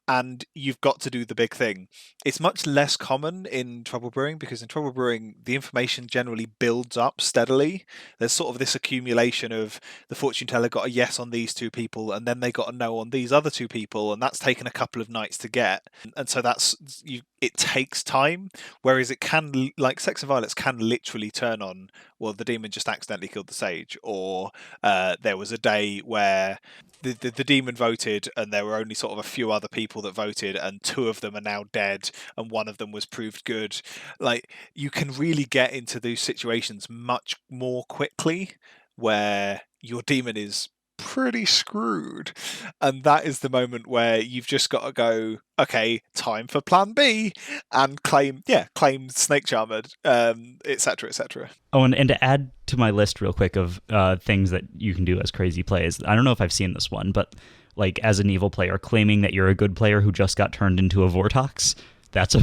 And you've got to do the big thing. It's much less common in Trouble Brewing, because in Trouble Brewing, the information generally builds up steadily. There's sort of this accumulation of the fortune teller got a yes on these two people, and then they got a no on these other two people, and that's taken a couple of nights to get. And so it takes time, whereas it can, like Sects and Violets can literally turn on, well, the demon just accidentally killed the sage, or there was a day where the demon voted and there were only sort of a few other people that voted, and two of them are now dead and one of them was proved good. Like, you can really get into those situations much more quickly where your demon is pretty screwed, and that is the moment where you've just got to go, okay, time for plan B, and claim Snake Charmer, etc, etc. Oh, and to add to my list real quick of things that you can do as crazy plays, I don't know if I've seen this one, but like as an evil player, claiming that you're a good player who just got turned into a Vortox, that's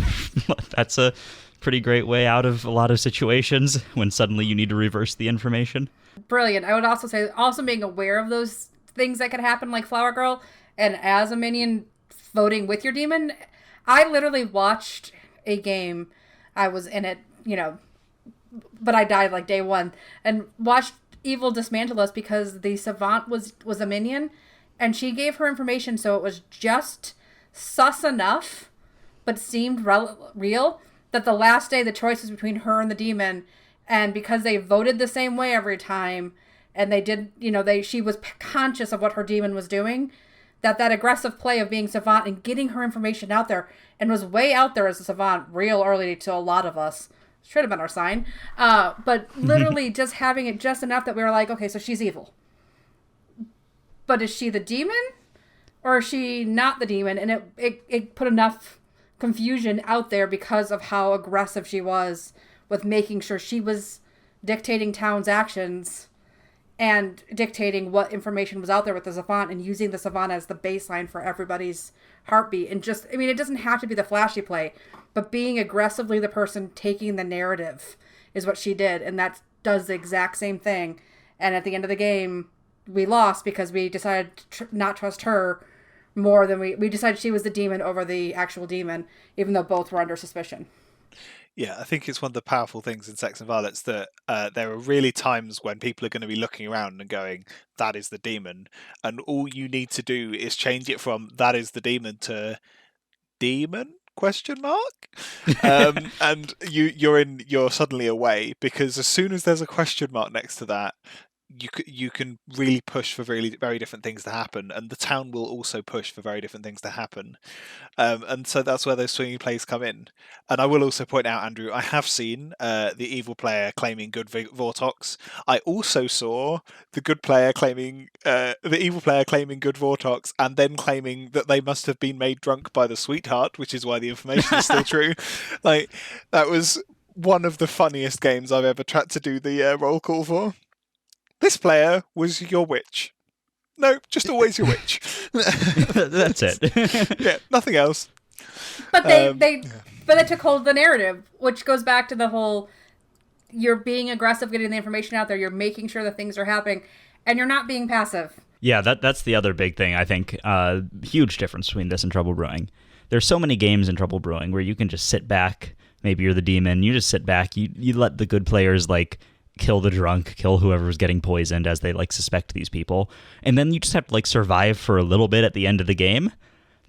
a pretty great way out of a lot of situations when suddenly you need to reverse the information. Brilliant. I would also say also being aware of those things that could happen, like Flower Girl, and as a minion voting with your demon. I literally watched a game. I was in it, but I died like day one, and watched Evil dismantle us because the Savant was a minion, and she gave her information so it was just sus enough, but seemed real, that the last day the choice was between her and the demon. And because they voted the same way every time, and they did, she was conscious of what her demon was doing, that aggressive play of being Savant and getting her information out there, and was way out there as a Savant real early to a lot of us. Should have been our sign. But literally just having it just enough that we were like, okay, so she's evil. But is she the demon? Or is she not the demon? And it put enough confusion out there because of how aggressive she was with making sure she was dictating town's actions and dictating what information was out there with the Savant, and using the Savant as the baseline for everybody's heartbeat. And just, it doesn't have to be the flashy play, but being aggressively the person taking the narrative is what she did. And that does the exact same thing. And at the end of the game, we lost because we decided to not trust her more than we decided she was the demon over the actual demon, even though both were under suspicion. Yeah, I think it's one of the powerful things in Sects and Violets that there are really times when people are going to be looking around and going, that is the demon. And all you need to do is change it from that is the demon to demon ? And you're suddenly away, because as soon as there's a question mark next to that, you can really push for very, very different things to happen, and the town will also push for very different things to happen. And so that's where those swinging plays come in. And I will also point out, Andrew, I have seen the evil player claiming good Vortox. I also saw the good player claiming the evil player claiming good Vortox, and then claiming that they must have been made drunk by the sweetheart, which is why the information is still true. Like, that was one of the funniest games I've ever tried to do the roll call for. This player was your witch. No, just always your witch. That's it. Yeah, nothing else. But they took hold of the narrative, which goes back to the whole, you're being aggressive, getting the information out there, you're making sure that things are happening, and you're not being passive. Yeah, that's the other big thing, I think. Huge difference between this and Trouble Brewing. There's so many games in Trouble Brewing where you can just sit back, maybe you're the demon, you just sit back, you let the good players, kill the drunk, kill whoever's getting poisoned as they suspect these people, and then you just have to survive for a little bit at the end of the game.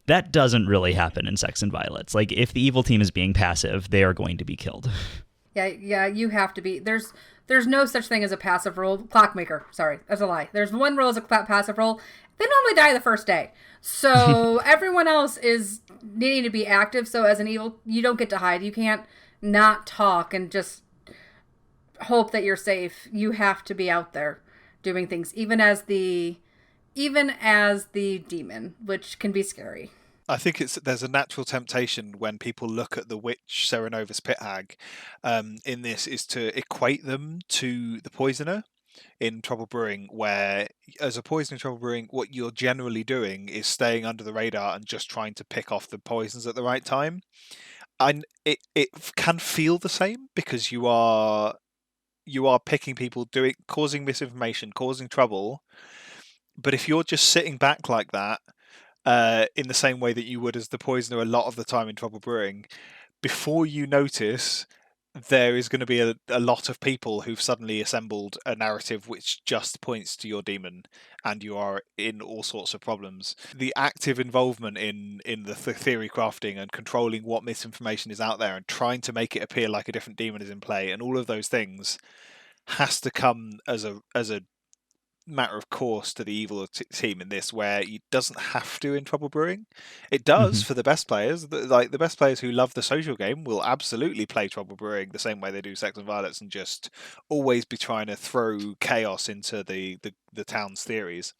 That doesn't really happen in Sects and Violets. If the evil team is being passive, they are going to be killed. Yeah, you have to be. There's no such thing as a passive role. Clockmaker, sorry, that's a lie. There's one role as a passive role. They normally die the first day. So everyone else is needing to be active. So as an evil, you don't get to hide. You can't not talk and just hope that you're safe, you have to be out there doing things, even as the demon, which can be scary. I think there's a natural temptation when people look at the witch Serenovus pit hag in this is to equate them to the poisoner in Trouble Brewing, where as a poisoner in Trouble Brewing, what you're generally doing is staying under the radar and just trying to pick off the poisons at the right time. And it can feel the same because you are picking people, causing misinformation, causing trouble. But if you're just sitting back like that, in the same way that you would as the poisoner a lot of the time in Trouble Brewing, before you notice, there is going to be a lot of people who've suddenly assembled a narrative which just points to your demon, and you are in all sorts of problems. The active involvement in the theory crafting and controlling what misinformation is out there and trying to make it appear like a different demon is in play, and all of those things has to come as a matter of course to the evil team in this, where it doesn't have to in Trouble Brewing. It does for the best players. Like the best players who love the social game will absolutely play Trouble Brewing the same way they do Sects and Violets and just always be trying to throw chaos into the town's theories.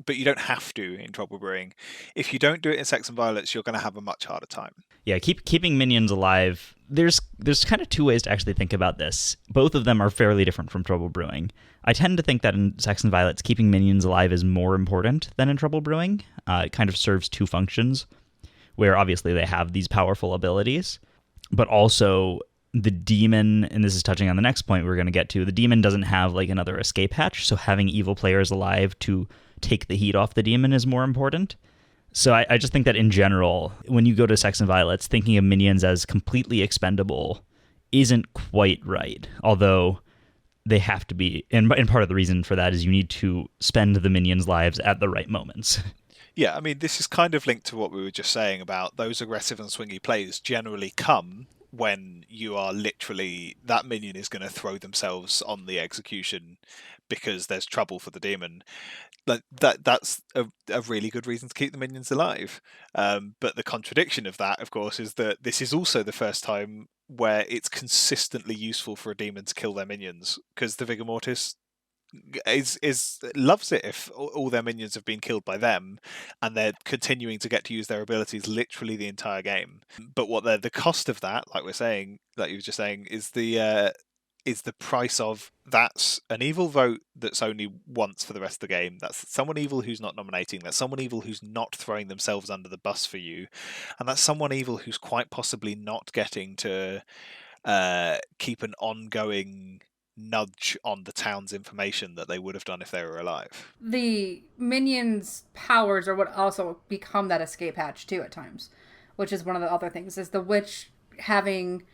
But you don't have to in Trouble Brewing. If you don't do it in Sects and Violets, you're going to have a much harder time. Yeah, keeping minions alive. There's kind of two ways to actually think about this. Both of them are fairly different from Trouble Brewing. I tend to think that in Sects and Violets, keeping minions alive is more important than in Trouble Brewing. It kind of serves two functions, where obviously they have these powerful abilities, but also the demon, and this is touching on the next point we're going to get to, the demon doesn't have like another escape hatch, so having evil players alive to take the heat off the demon is more important. So I just think that in general, when you go to Sects and Violets, thinking of minions as completely expendable isn't quite right. Although they have to be, and part of the reason for that is you need to spend the minions' lives at the right moments. Yeah, I mean, this is kind of linked to what we were just saying about those aggressive and swingy plays generally come when you are literally, that minion is going to throw themselves on the execution because there's trouble for the demon. That's a really good reason to keep the minions alive. But the contradiction of that, of course, is that this is also the first time where it's consistently useful for a demon to kill their minions, because the Vigor Mortis loves it if all their minions have been killed by them and they're continuing to get to use their abilities literally the entire game. But what the cost of that, like we're saying, like you were just saying, is the price of that's an evil vote that's only once for the rest of the game. That's someone evil who's not nominating. That's someone evil who's not throwing themselves under the bus for you. And that's someone evil who's quite possibly not getting to keep an ongoing nudge on the town's information that they would have done if they were alive. The minions' powers are what also become that escape hatch too at times, which is one of the other things, is the witch having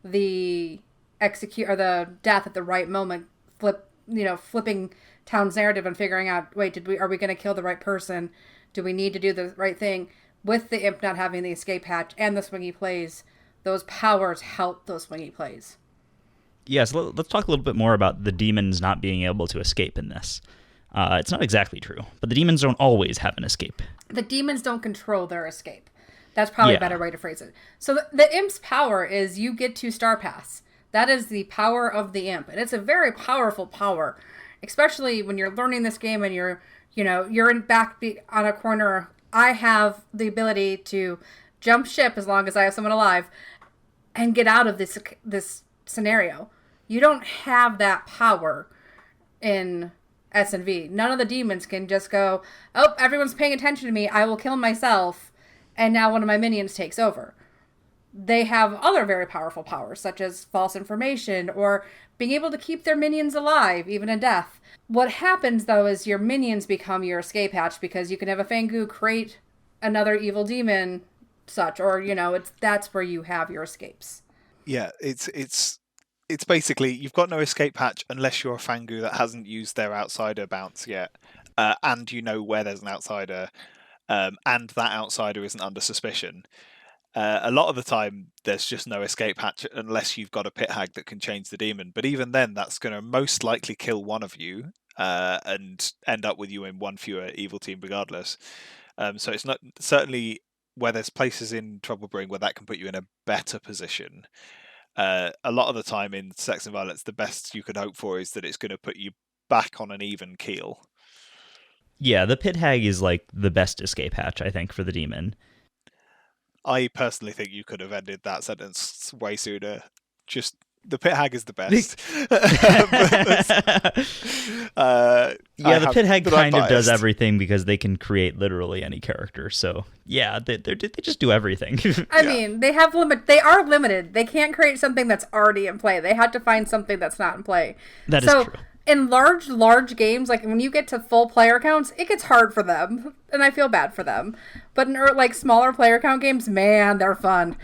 the execute or the death at the right moment, flipping town's narrative and figuring out, wait, are we going to kill the right person? Do we need to do the right thing? With the imp not having the escape hatch and the swingy plays, those powers help those swingy plays. Yeah, so let's talk a little bit more about the demons not being able to escape in this. It's not exactly true, but the demons don't always have an escape. The demons don't control their escape. That's probably a better way to phrase it. So the imp's power is you get to Star Pass. That is the power of the imp, and it's a very powerful power, especially when you're learning this game and you're in back on a corner. I have the ability to jump ship as long as I have someone alive and get out of this scenario. You don't have that power in S&V. None of the demons can just go, oh, everyone's paying attention to me, I will kill myself, and now one of my minions takes over. They have other very powerful powers, such as false information or being able to keep their minions alive, even in death. What happens, though, is your minions become your escape hatch, because you can have a Fangu create another evil demon, that's where you have your escapes. Yeah, it's basically, you've got no escape hatch unless you're a Fangu that hasn't used their outsider bounce yet, and you know where there's an outsider, and that outsider isn't under suspicion. A lot of the time, there's just no escape hatch unless you've got a pit hag that can change the demon. But even then, that's going to most likely kill one of you and end up with you in one fewer evil team regardless. So it's not certainly where there's places in Trouble Brewing where that can put you in a better position. A lot of the time in Sects and Violets, the best you could hope for is that it's going to put you back on an even keel. Yeah, the pit hag is like the best escape hatch, I think, for the demon. I personally think you could have ended that sentence way sooner. Just the pit hag is the best. Yeah, the pit hag kind of does biased. everything because they can create literally any character. So yeah, they just do everything. I mean, they have They are limited. They can't create something that's already in play. They had to find something that's not in play. That is true. In large games, like when you get to full player counts, it gets hard for them, and I feel bad for them. But in like smaller player count games, man, they're fun.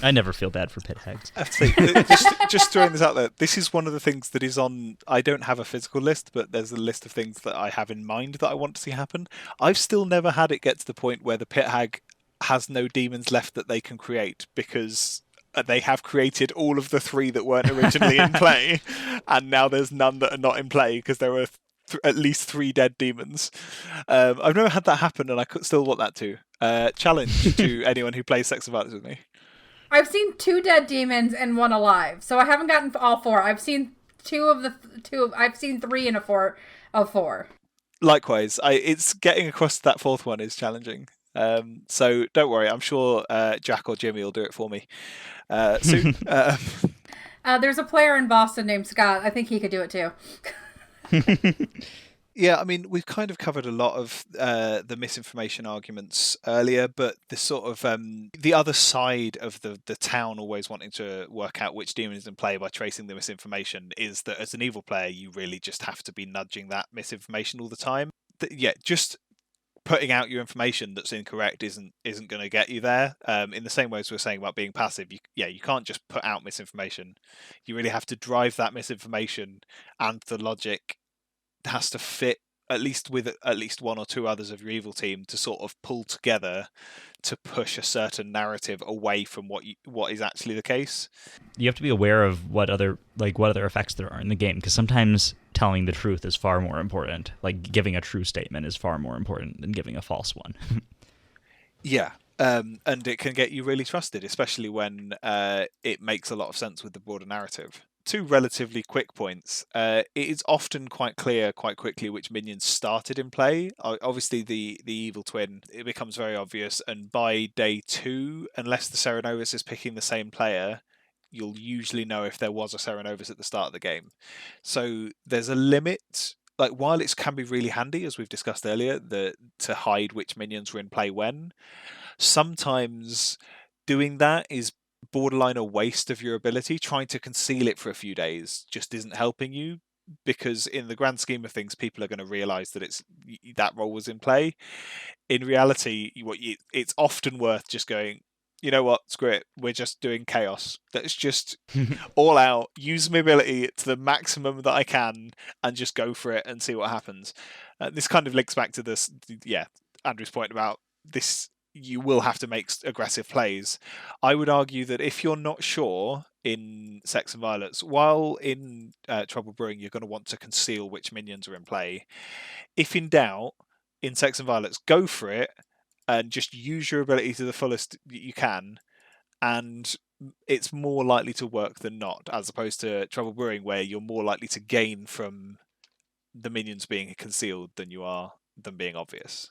I never feel bad for pit hags. I have to say, just throwing this out there, this is one of the things that is on. I don't have a physical list, but there's a list of things that I have in mind that I want to see happen. I've still never had it get to the point where the pit hag has no demons left that they can create because they have created all of the 3 that weren't originally in play, and now there's none that are not in play because there are at least 3 dead demons. I've never had that happen, and I still want that to. Challenge to anyone who plays Sects and Violets with me. I've seen 2 dead demons and 1 alive, so I haven't gotten all 4. I've seen 2 of the 2. I've seen 3 in a 4 of 4. Likewise, it's getting across to that 4th one is challenging. So don't worry, I'm sure Jack or Jimmy will do it for me soon. There's a player in Boston named Scott. I think he could do it too. Yeah, I mean, we've kind of covered a lot of the misinformation arguments earlier, but the sort of the other side of the town always wanting to work out which demon is in play by tracing the misinformation is that as an evil player, you really just have to be nudging that misinformation all the time. Just putting out your information that's incorrect isn't going to get you there. In the same way as we were saying about being passive, you can't just put out misinformation. You really have to drive that misinformation, and the logic has to fit at least with at least 1 or 2 others of your evil team to sort of pull together to push a certain narrative away from what is actually the case. You have to be aware of what other effects there are in the game, because sometimes telling the truth is far more important. Like giving a true statement is far more important than giving a false one. Yeah. And it can get you really trusted, especially when it makes a lot of sense with the broader narrative. 2 relatively quick points. It is often quite clear quite quickly which minions started in play. Obviously, the evil twin, it becomes very obvious, and by day 2, unless the Serenovus is picking the same player, you'll usually know if there was a Serenovus at the start of the game. So there's a limit. Like, while it can be really handy, as we've discussed earlier, to hide which minions were in play when, sometimes doing that is borderline a waste of your ability. Trying to conceal it for a few days just isn't helping you, because in the grand scheme of things, people are going to realize that that role was in play. In reality, it's often worth just going, you know what, screw it, we're just doing chaos. Let's just all out, use my ability to the maximum that I can, and just go for it and see what happens. This kind of links back to this, Andrew's point about this. You will have to make aggressive plays. I would argue that if you're not sure in Sects and Violets, while in Trouble Brewing you're going to want to conceal which minions are in play, if in doubt, in Sects and Violets, go for it and just use your ability to the fullest you can, and it's more likely to work than not, as opposed to Trouble Brewing, where you're more likely to gain from the minions being concealed than you are them being obvious.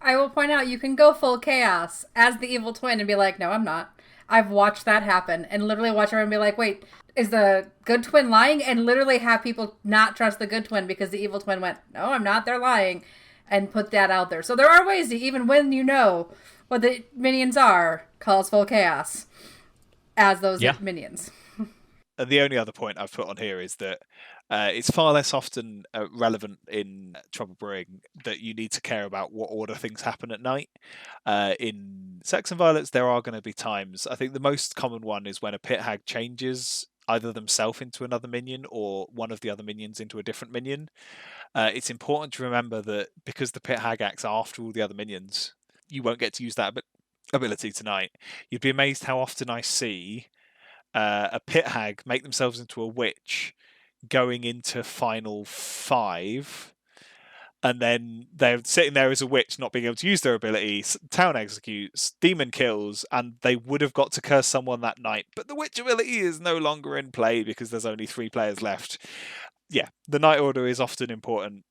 I will point out, you can go full chaos as the evil twin and be like, no, I'm not. I've watched that happen, and literally watch everyone be like, wait, is the good twin lying? And literally have people not trust the good twin because the evil twin went, no, I'm not, they're lying, and put that out there. So there are ways to, even when you know what the minions are, cause full chaos as those minions. And the only other point I've put on here is that it's far less often relevant in Trouble Brewing that you need to care about what order things happen at night. In Sects and Violets, there are going to be times. I think the most common one is when a pit hag changes either themselves into another minion or one of the other minions into a different minion. It's important to remember that because the pit hag acts after all the other minions, you won't get to use that ability tonight. You'd be amazed how often I see a pit hag make themselves into a witch going into final 5, and then they're sitting there as a witch, not being able to use their ability. Town executes, demon kills, and they would have got to curse someone that night. But the witch ability is no longer in play because there's only 3 players left. Yeah, the Night Order is often important.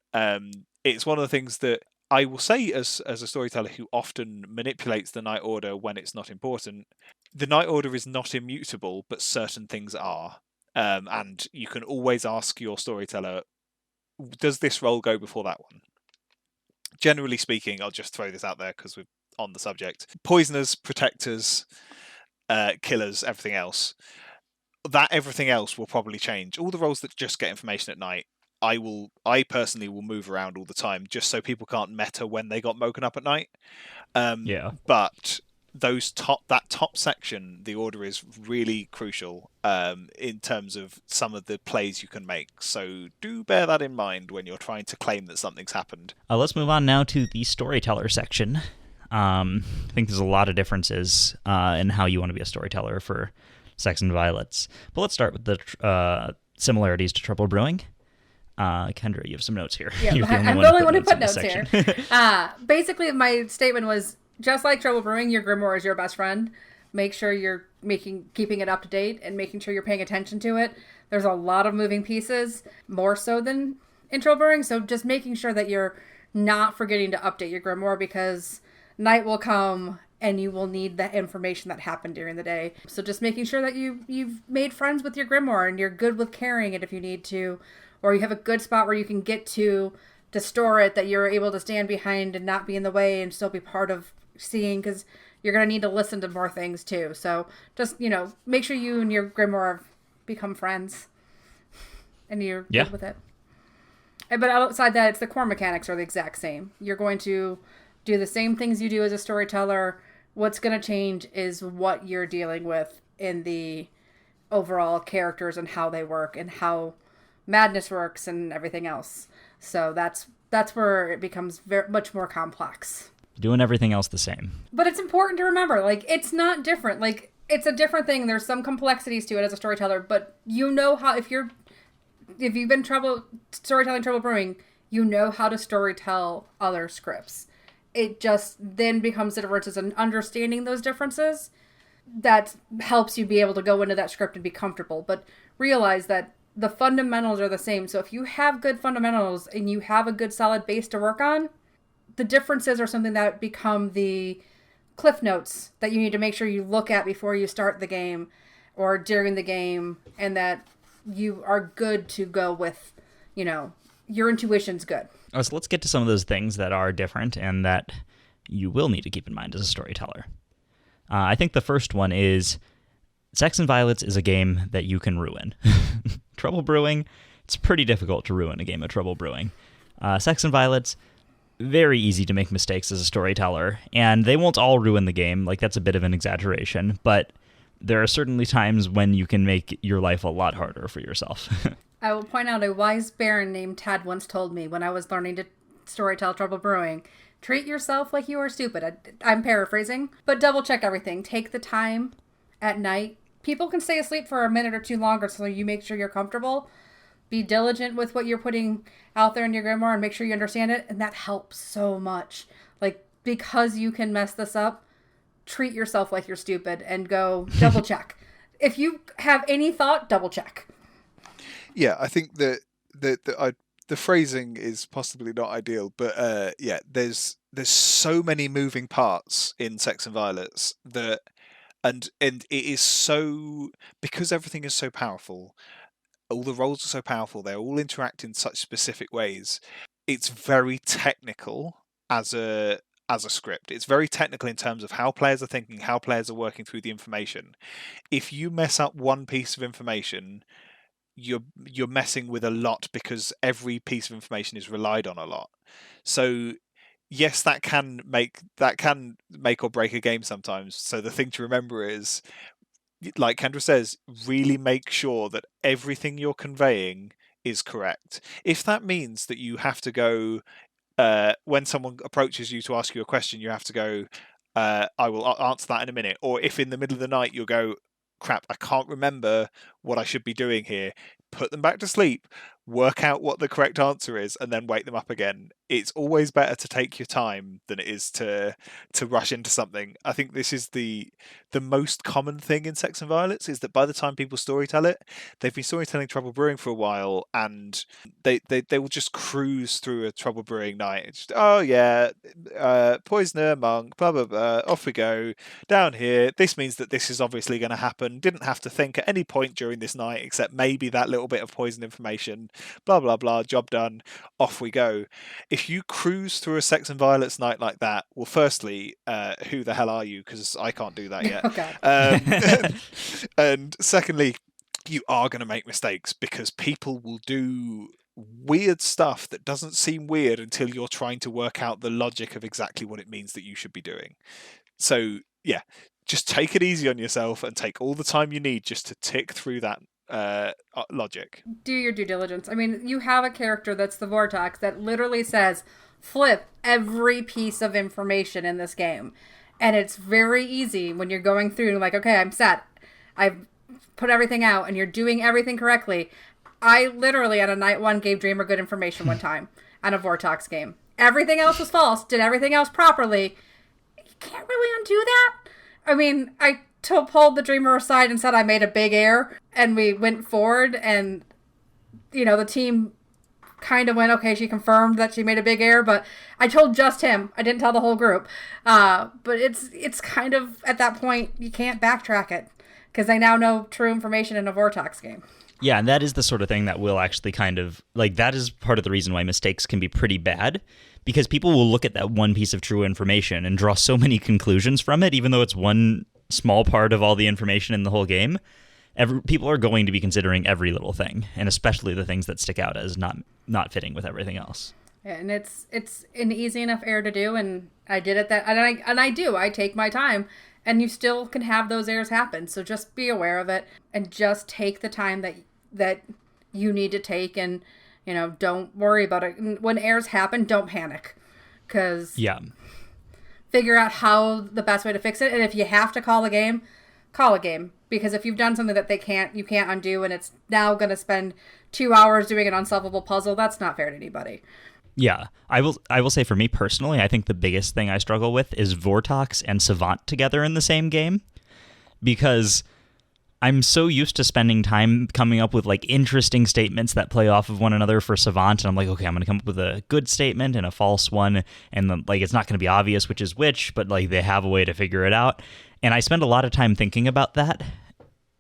It's one of the things that I will say as a storyteller who often manipulates the Night Order when it's not important. The Night Order is not immutable, but certain things are. And you can always ask your storyteller, does this role go before that one? Generally speaking, I'll just throw this out there because we're on the subject. Poisoners, protectors, killers, everything else. That everything else will probably change. All the roles that just get information at night, I personally will move around all the time just so people can't meta when they got woken up at night. But that top section, the order is really crucial in terms of some of the plays you can make. So do bear that in mind when you're trying to claim that something's happened. Let's move on now to the Storyteller section. I think there's a lot of differences in how you want to be a storyteller for Sects and Violets. But let's start with the similarities to Trouble Brewing. Kendra, you have some notes here. Yeah, I'm the only one who put notes here. Basically, my statement was, just like Trouble Brewing, your grimoire is your best friend. Make sure you're keeping it up to date and making sure you're paying attention to it. There's a lot of moving pieces, more so than in Trouble Brewing. So just making sure that you're not forgetting to update your grimoire, because night will come and you will need that information that happened during the day. So just making sure that you've made friends with your grimoire and you're good with carrying it if you need to, or you have a good spot where you can get to store it, that you're able to stand behind and not be in the way and still be part of seeing, because you're going to need to listen to more things too. So just, make sure you and your grimoire become friends and you're good with it. But outside that, it's the core mechanics are the exact same. You're going to do the same things you do as a storyteller. What's going to change is what you're dealing with in the overall characters and how they work and how madness works and everything else. So that's where it becomes much more complex. Doing everything else the same. But it's important to remember, it's not different. It's a different thing. There's some complexities to it as a storyteller, but how, if you've been storytelling Trouble Brewing, you know how to storytell other scripts. It just then becomes the differences and understanding those differences that helps you be able to go into that script and be comfortable. But realize that the fundamentals are the same. So if you have good fundamentals and you have a good solid base to work on, the differences are something that become the cliff notes that you need to make sure you look at before you start the game or during the game, and that you are good to go with, your intuition's good. So let's get to some of those things that are different and that you will need to keep in mind as a storyteller. I think the first one is Sects and Violets is a game that you can ruin. Trouble Brewing, it's pretty difficult to ruin a game of Trouble Brewing. Sects and Violets, very easy to make mistakes as a storyteller, and they won't all ruin the game. That's a bit of an exaggeration, but there are certainly times when you can make your life a lot harder for yourself. I will point out a wise baron named Tad once told me when I was learning to storytell Trouble Brewing, treat yourself like you are stupid. I'm paraphrasing, but double check everything. Take the time at night. People can stay asleep for a minute or two longer, so you make sure you're comfortable. Be diligent with what you're putting out there in your grimoire and make sure you understand it. And that helps so much. Because you can mess this up, treat yourself like you're stupid and go double check. If you have any thought, double check. Yeah, I think that the phrasing is possibly not ideal, but there's so many moving parts in Sects and Violets that, and it is so, because everything is so powerful. All the roles are so powerful. They all interact in such specific ways. It's very technical as a script. It's very technical in terms of how players are thinking, how players are working through the information. If you mess up one piece of information, you're messing with a lot, because every piece of information is relied on a lot. So yes, that can make or break a game sometimes. So the thing to remember is, like Kendra says, really make sure that everything you're conveying is correct. If that means that you have to go, when someone approaches you to ask you a question, you have to go, I will answer that in a minute. Or if in the middle of the night you'll go, crap, I can't remember what I should be doing here, put them back to sleep, work out what the correct answer is, and then wake them up again. It's always better to take your time than it is to rush into something. I think this is the most common thing in Sects and Violets, is that by the time people storytell it, they've been storytelling Trouble Brewing for a while, and they will just cruise through a Trouble Brewing night. It's just, oh yeah, poisoner, monk, blah blah blah, off we go down here. This means that this is obviously going to happen. Didn't have to think at any point during this night except maybe that little bit of poison information. Blah blah blah, job done, off we go. If you cruise through a Sects and Violets night like that, well, firstly, who the hell are you? Because I can't do that yet. And secondly, you are going to make mistakes, because people will do weird stuff that doesn't seem weird until you're trying to work out the logic of exactly what it means that you should be doing. So yeah, just take it easy on yourself and take all the time you need just to tick through that logic. Do your due diligence. I mean, you have a character that's the Vortex that literally says, flip every piece of information in this game. And it's very easy when you're going through, like, okay, I'm set. I've put everything out and you're doing everything correctly. I literally, on a night one, gave Dreamer good information one time on a Vortex game. Everything else was false, did everything else properly. You can't really undo that. I mean, I pulled the Dreamer aside and said I made a big error, and we went forward, and, you know, the team kind of went, okay, she confirmed that she made a big error, but I told just him. I didn't tell the whole group. But it's kind of, at that point, you can't backtrack it, because I now know true information in a Vortex game. Yeah, and that is the sort of thing that will actually kind of, like, that is part of the reason why mistakes can be pretty bad, because people will look at that one piece of true information and draw so many conclusions from it, even though it's one small part of all the information in the whole game. People are going to be considering every little thing, and especially the things that stick out as not fitting with everything else. Yeah, and it's an easy enough error to do, and I did it I take my time, and you still can have those errors happen. So just be aware of it and just take the time that you need to take, and, you know, don't worry about it. When errors happen, don't panic, because figure out how the best way to fix it. And if you have to call a game, because if you've done something that you can't undo, and it's now going to spend 2 hours doing an unsolvable puzzle, that's not fair to anybody. Yeah, I will say, for me personally, I think the biggest thing I struggle with is Vortox and Savant together in the same game, because I'm so used to spending time coming up with, like, interesting statements that play off of one another for Savant, and I'm like, okay, I'm going to come up with a good statement and a false one, and like, it's not going to be obvious which is which, but, like, they have a way to figure it out. And I spend a lot of time thinking about that,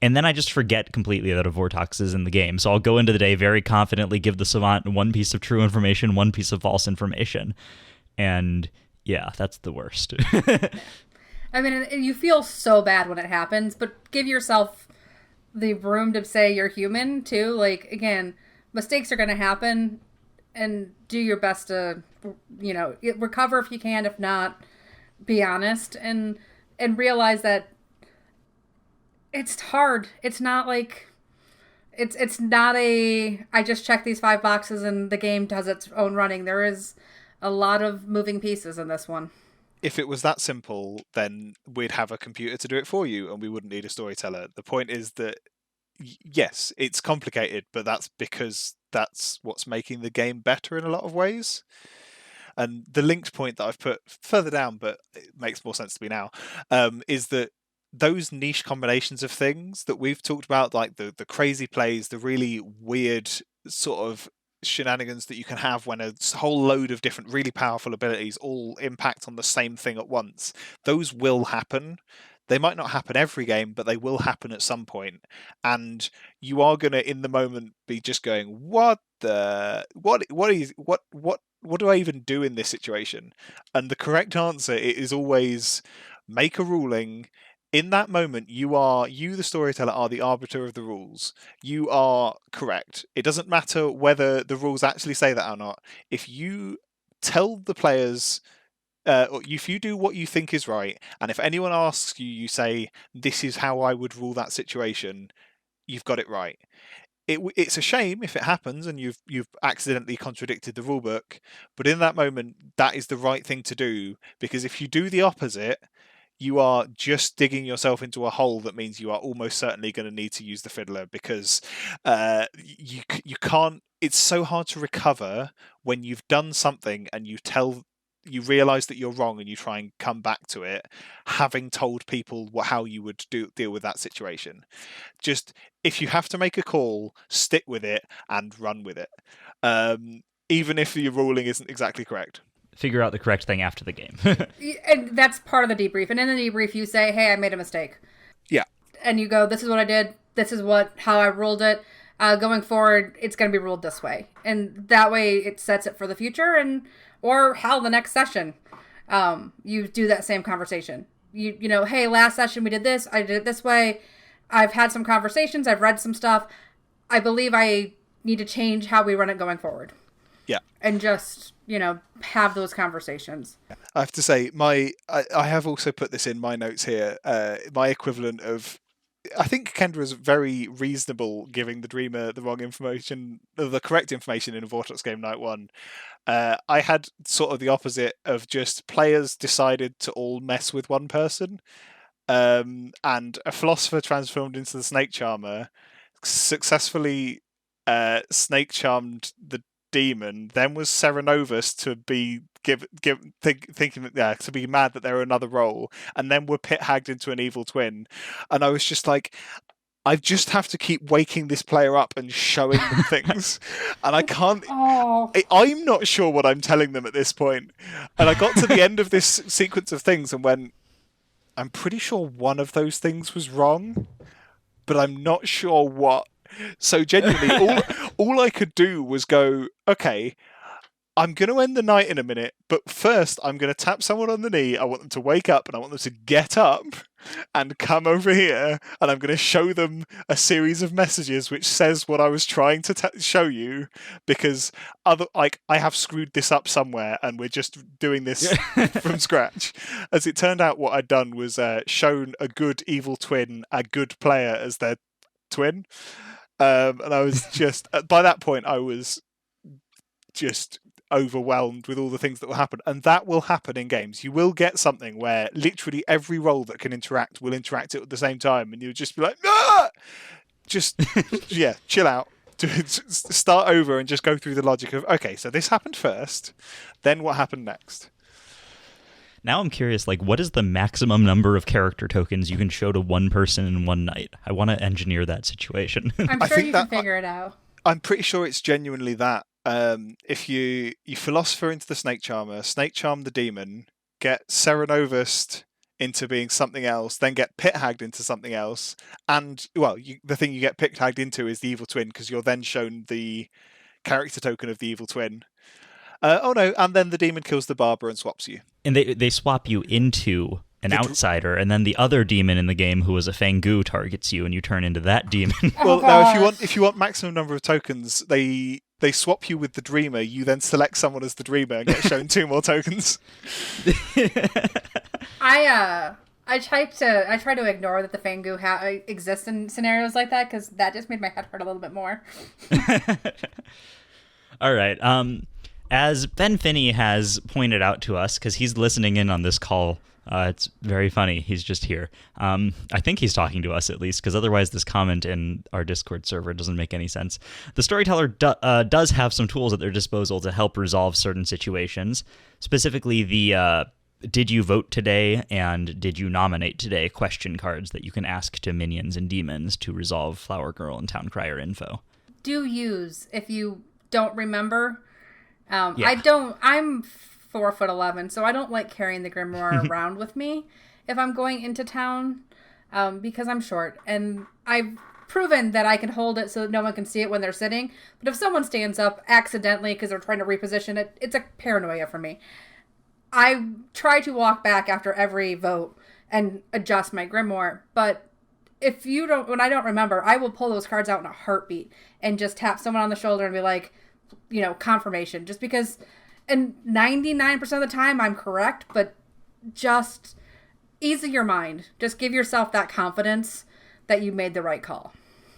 and then I just forget completely that a Vortox is in the game. So I'll go into the day very confidently, give the Savant one piece of true information, one piece of false information. And yeah, that's the worst. I mean, you feel so bad when it happens, but give yourself the room to say you're human too. Like, again, mistakes are going to happen, and do your best to, you know, recover if you can. If not, be honest and realize that it's hard. It's not like it's not I just check these 5 boxes and the game does its own running. There is a lot of moving pieces in this one. If it was that simple, then we'd have a computer to do it for you, and we wouldn't need a storyteller. The point is that, yes, it's complicated, but that's because that's what's making the game better in a lot of ways. And the linked point that I've put further down, but it makes more sense to me now, is that those niche combinations of things that we've talked about, like the crazy plays, the really weird sort of shenanigans that you can have when a whole load of different really powerful abilities all impact on the same thing at once, those will happen. They might not happen every game, but they will happen at some point. And you are going to, in the moment, be just going, what do I even do in this situation? And the correct answer is always make a ruling. In that moment, you, the storyteller, are the arbiter of the rules. You are correct. It doesn't matter whether the rules actually say that or not. If you tell the players, if you do what you think is right, and if anyone asks you, you say, this is how I would rule that situation, you've got it right. It's a shame if it happens and you've accidentally contradicted the rulebook, but in that moment, that is the right thing to do, because if you do the opposite, you are just digging yourself into a hole that means you are almost certainly going to need to use the fiddler, because you can't. It's so hard to recover when you've done something and you realize that you're wrong and you try and come back to it, having told people how you would deal with that situation. Just, if you have to make a call, stick with it and run with it, even if your ruling isn't exactly correct. Figure out the correct thing after the game. And that's part of the debrief. And in the debrief, you say, hey, I made a mistake. Yeah. And you go, this is what I did. This is how I ruled it. Going forward, it's going to be ruled this way. And that way it sets it for the future, or how the next session, you do that same conversation. You know, hey, last session we did this. I did it this way. I've had some conversations. I've read some stuff. I believe I need to change how we run it going forward. Yeah. And just, have those conversations. I have to say, I have also put this in my notes here, my equivalent of, I think Kendra is very reasonable giving the Dreamer the wrong information, the correct information in a Vortex game night one. I had sort of the opposite of just players decided to all mess with one person, and a philosopher transformed into the snake charmer successfully snake charmed the demon, then was Serenovus to be thinking that to be mad that there were another role, and then were pit hagged into an evil twin. And I was just like, I just have to keep waking this player up and showing them things, and I can't. I'm not sure what I'm telling them at this point. And I got to the end of this sequence of things and went, I'm pretty sure one of those things was wrong, but I'm not sure what. So genuinely, all I could do was go, okay, I'm going to end the night in a minute, but first I'm going to tap someone on the knee. I want them to wake up, and I want them to get up and come over here, and I'm going to show them a series of messages which says what I was trying to show you, because I have screwed this up somewhere, and we're just doing this from scratch. As it turned out, what I'd done was shown a good evil twin, a good player as their twin. And I was just, by that point, I was just overwhelmed with all the things that will happen. And that will happen in games. You will get something where literally every role that can interact will interact at the same time. And you'll just be like, ah! Just, yeah, chill out. Start over and just go through the logic of, okay, so this happened first, then what happened next? Now I'm curious, what is the maximum number of character tokens you can show to one person in one night? I want to engineer that situation. I'm sure you can figure it out. I'm pretty sure it's genuinely that. If you philosopher into the snake charmer, snake charm the demon, get Serenovus into being something else, then get pit hagged into something else, and the thing you get pit hagged into is the evil twin, because you're then shown the character token of the evil twin. And then the demon kills the barber and swaps you. And they swap you into an outsider, and then the other demon in the game, who was a Fangu, targets you, and you turn into that demon. Now if you want maximum number of tokens, they swap you with the Dreamer. You then select someone as the Dreamer and get shown 2 more tokens. I try to ignore that the Fangu exists in scenarios like that, because that just made my head hurt a little bit more. All right. As Ben Finney has pointed out to us, because he's listening in on this call, it's very funny. He's just here. I think he's talking to us, at least, because otherwise this comment in our Discord server doesn't make any sense. The Storyteller does have some tools at their disposal to help resolve certain situations, specifically the did you vote today and did you nominate today question cards that you can ask to minions and demons to resolve Flower Girl and Town Crier info. Do use if you don't remember. Yeah. I'm 4'11", so I don't like carrying the grimoire around with me if I'm going into town, because I'm short, and I've proven that I can hold it so that no one can see it when they're sitting. But if someone stands up accidentally because they're trying to reposition it, it's a paranoia for me. I try to walk back after every vote and adjust my grimoire, but when I don't remember, I will pull those cards out in a heartbeat and just tap someone on the shoulder and be like, confirmation, just because, and 99% of the time I'm correct, but just ease your mind. Just give yourself that confidence that you made the right call.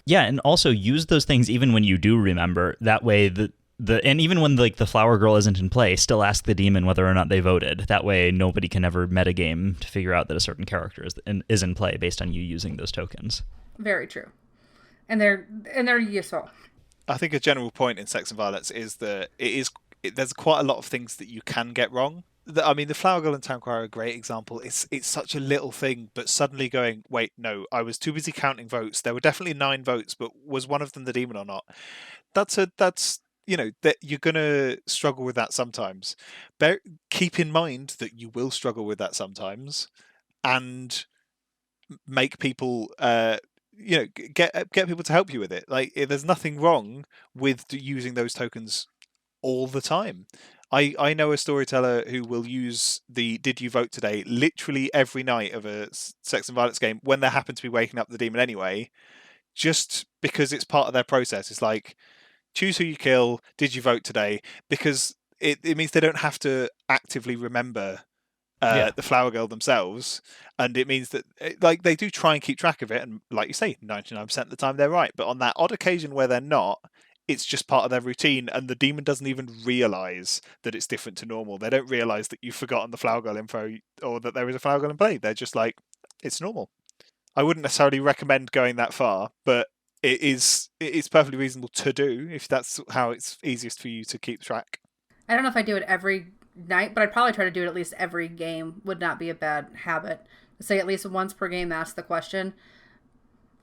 Yeah, and also use those things even when you do remember. That way, and even when like the flower girl isn't in play, still ask the demon whether or not they voted. That way, nobody can ever metagame to figure out that a certain character is in play based on you using those tokens. Very true, and they're useful. I think a general point in Sects and Violets is that there's quite a lot of things that you can get wrong. I mean, the Flower Girl and Town Crier are a great example. It's such a little thing, but suddenly going, wait, no, I was too busy counting votes. There were definitely 9 votes, but was one of them the demon or not? That's that you're gonna struggle with that sometimes. Keep in mind that you will struggle with that sometimes, and make people get people to help you with it. Like, there's nothing wrong with using those tokens all the time. I know a storyteller who will use the "Did you vote today?" literally every night of a Sex and Violence game when they happen to be waking up the demon anyway, just because it's part of their process. It's like, choose who you kill, did you vote today? Because it means they don't have to actively remember the Flower Girl themselves, and it means that like they do try and keep track of it, and like you say, 99% of the time they're right, but on that odd occasion where they're not, it's just part of their routine, and the demon doesn't even realise that it's different to normal. They don't realise that you've forgotten the Flower Girl info or that there is a Flower Girl in play. They're just like, it's normal. I wouldn't necessarily recommend going that far, but it's perfectly reasonable to do if that's how it's easiest for you to keep track. I don't know if I do it every night, but I'd probably try to do it at least every game. Would not be a bad habit. Say at least once per game, ask the question,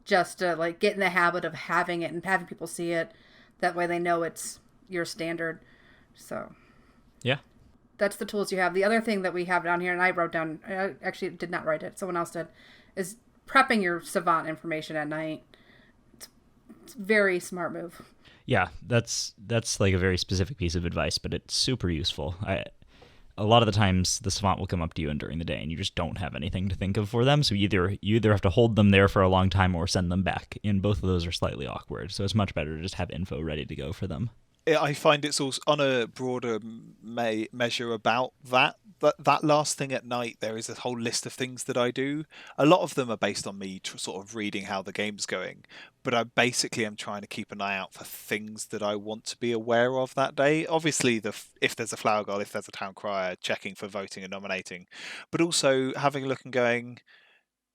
just to like get in the habit of having it and having people see it. That way they know it's your standard. So yeah, that's the tools you have. The other thing that we have down here, and I wrote down, I actually did not write it, someone else did, is prepping your Savant information at night. It's a very smart move. Yeah, that's like a very specific piece of advice, but it's super useful. A lot of the times the Savant will come up to you during the day and you just don't have anything to think of for them, so you either have to hold them there for a long time or send them back, and both of those are slightly awkward, so it's much better to just have info ready to go for them. I find it's also on a broader measure about that last thing at night. There is a whole list of things that I do. A lot of them are based on me sort of reading how the game's going, but I basically am trying to keep an eye out for things that I want to be aware of that day. Obviously, if there's a Flower Girl, if there's a Town Crier, checking for voting and nominating, but also having a look and going,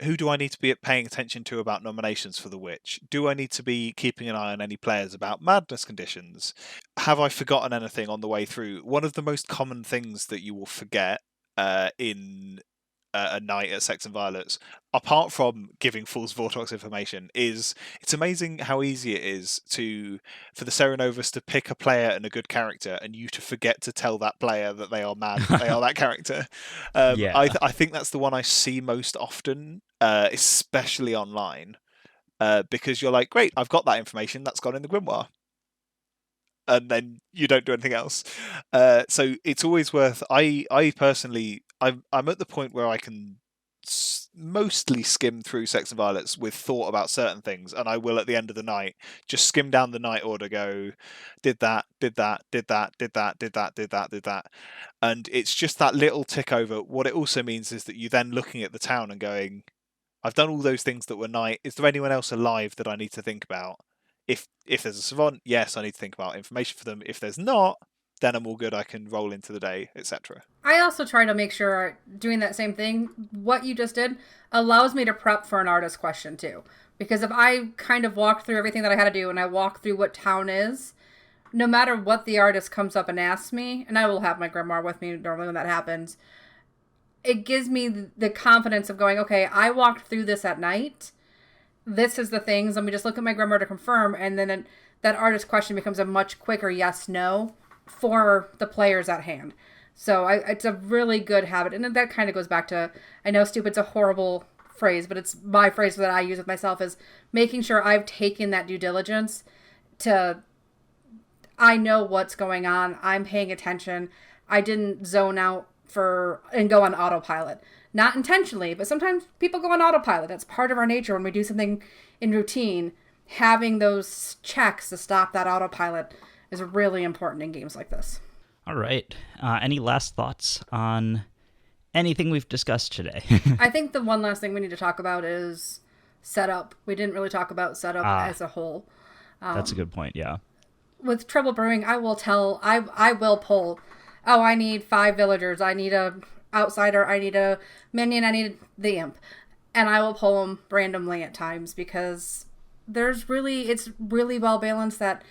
who do I need to be paying attention to about nominations for the Witch? Do I need to be keeping an eye on any players about madness conditions? Have I forgotten anything on the way through? One of the most common things that you will forget in a night at Sects and Violets, apart from giving false Vortex information, is it's amazing how easy it is for the Serenovus to pick a player and a good character, and you to forget to tell that player that they are mad, that they are that character. I think that's the one I see most often, especially online, because you're like, great, I've got that information, that's gone in the grimoire. And then you don't do anything else. So it's always worth. I personally, I'm at the point where I can mostly skim through Sects and Violets with thought about certain things, and I will at the end of the night just skim down the night order. Go, did that, and it's just that little tick over. What it also means is that you're then looking at the town and going, I've done all those things that were night. Is there anyone else alive that I need to think about? If there's a Savant, yes, I need to think about information for them. If there's not, then I'm all good. I can roll into the day, etc. I also try to make sure doing that same thing, what you just did, allows me to prep for an artist question too. Because if I kind of walked through everything that I had to do and I walk through what town is, no matter what the artist comes up and asks me, and I will have my grimoire with me normally when that happens, it gives me the confidence of going, okay, I walked through this at night. This is the things. Let me just look at my grimoire to confirm, and then that artist question becomes a much quicker yes/no for the players at hand. So it's a really good habit, and that kind of goes back to, I know stupid's a horrible phrase, but it's my phrase that I use with myself, is making sure I've taken that due diligence to, I know what's going on, I'm paying attention, I didn't zone out and go on autopilot. Not intentionally, but sometimes people go on autopilot. That's part of our nature when we do something in routine. Having those checks to stop that autopilot is really important in games like this. All right. Any last thoughts on anything we've discussed today? I think the one last thing we need to talk about is setup. We didn't really talk about setup as a whole. That's a good point, yeah. With Trouble Brewing, I will pull. Oh, I need 5 villagers. I need a outsider. I need a minion. I need the imp, and I will pull them randomly at times because it's really well balanced that,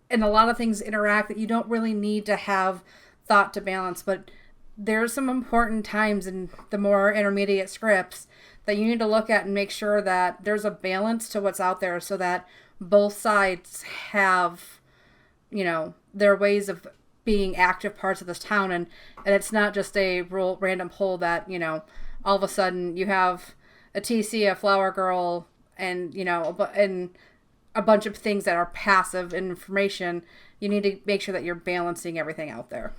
and a lot of things interact that you don't really need to have thought to balance. But there's some important times in the more intermediate scripts that you need to look at and make sure that there's a balance to what's out there so that both sides have, their ways of being active parts of this town, and it's not just a random pull that, all of a sudden you have a TC, a flower girl, and, and a bunch of things that are passive information. You need to make sure that you're balancing everything out there.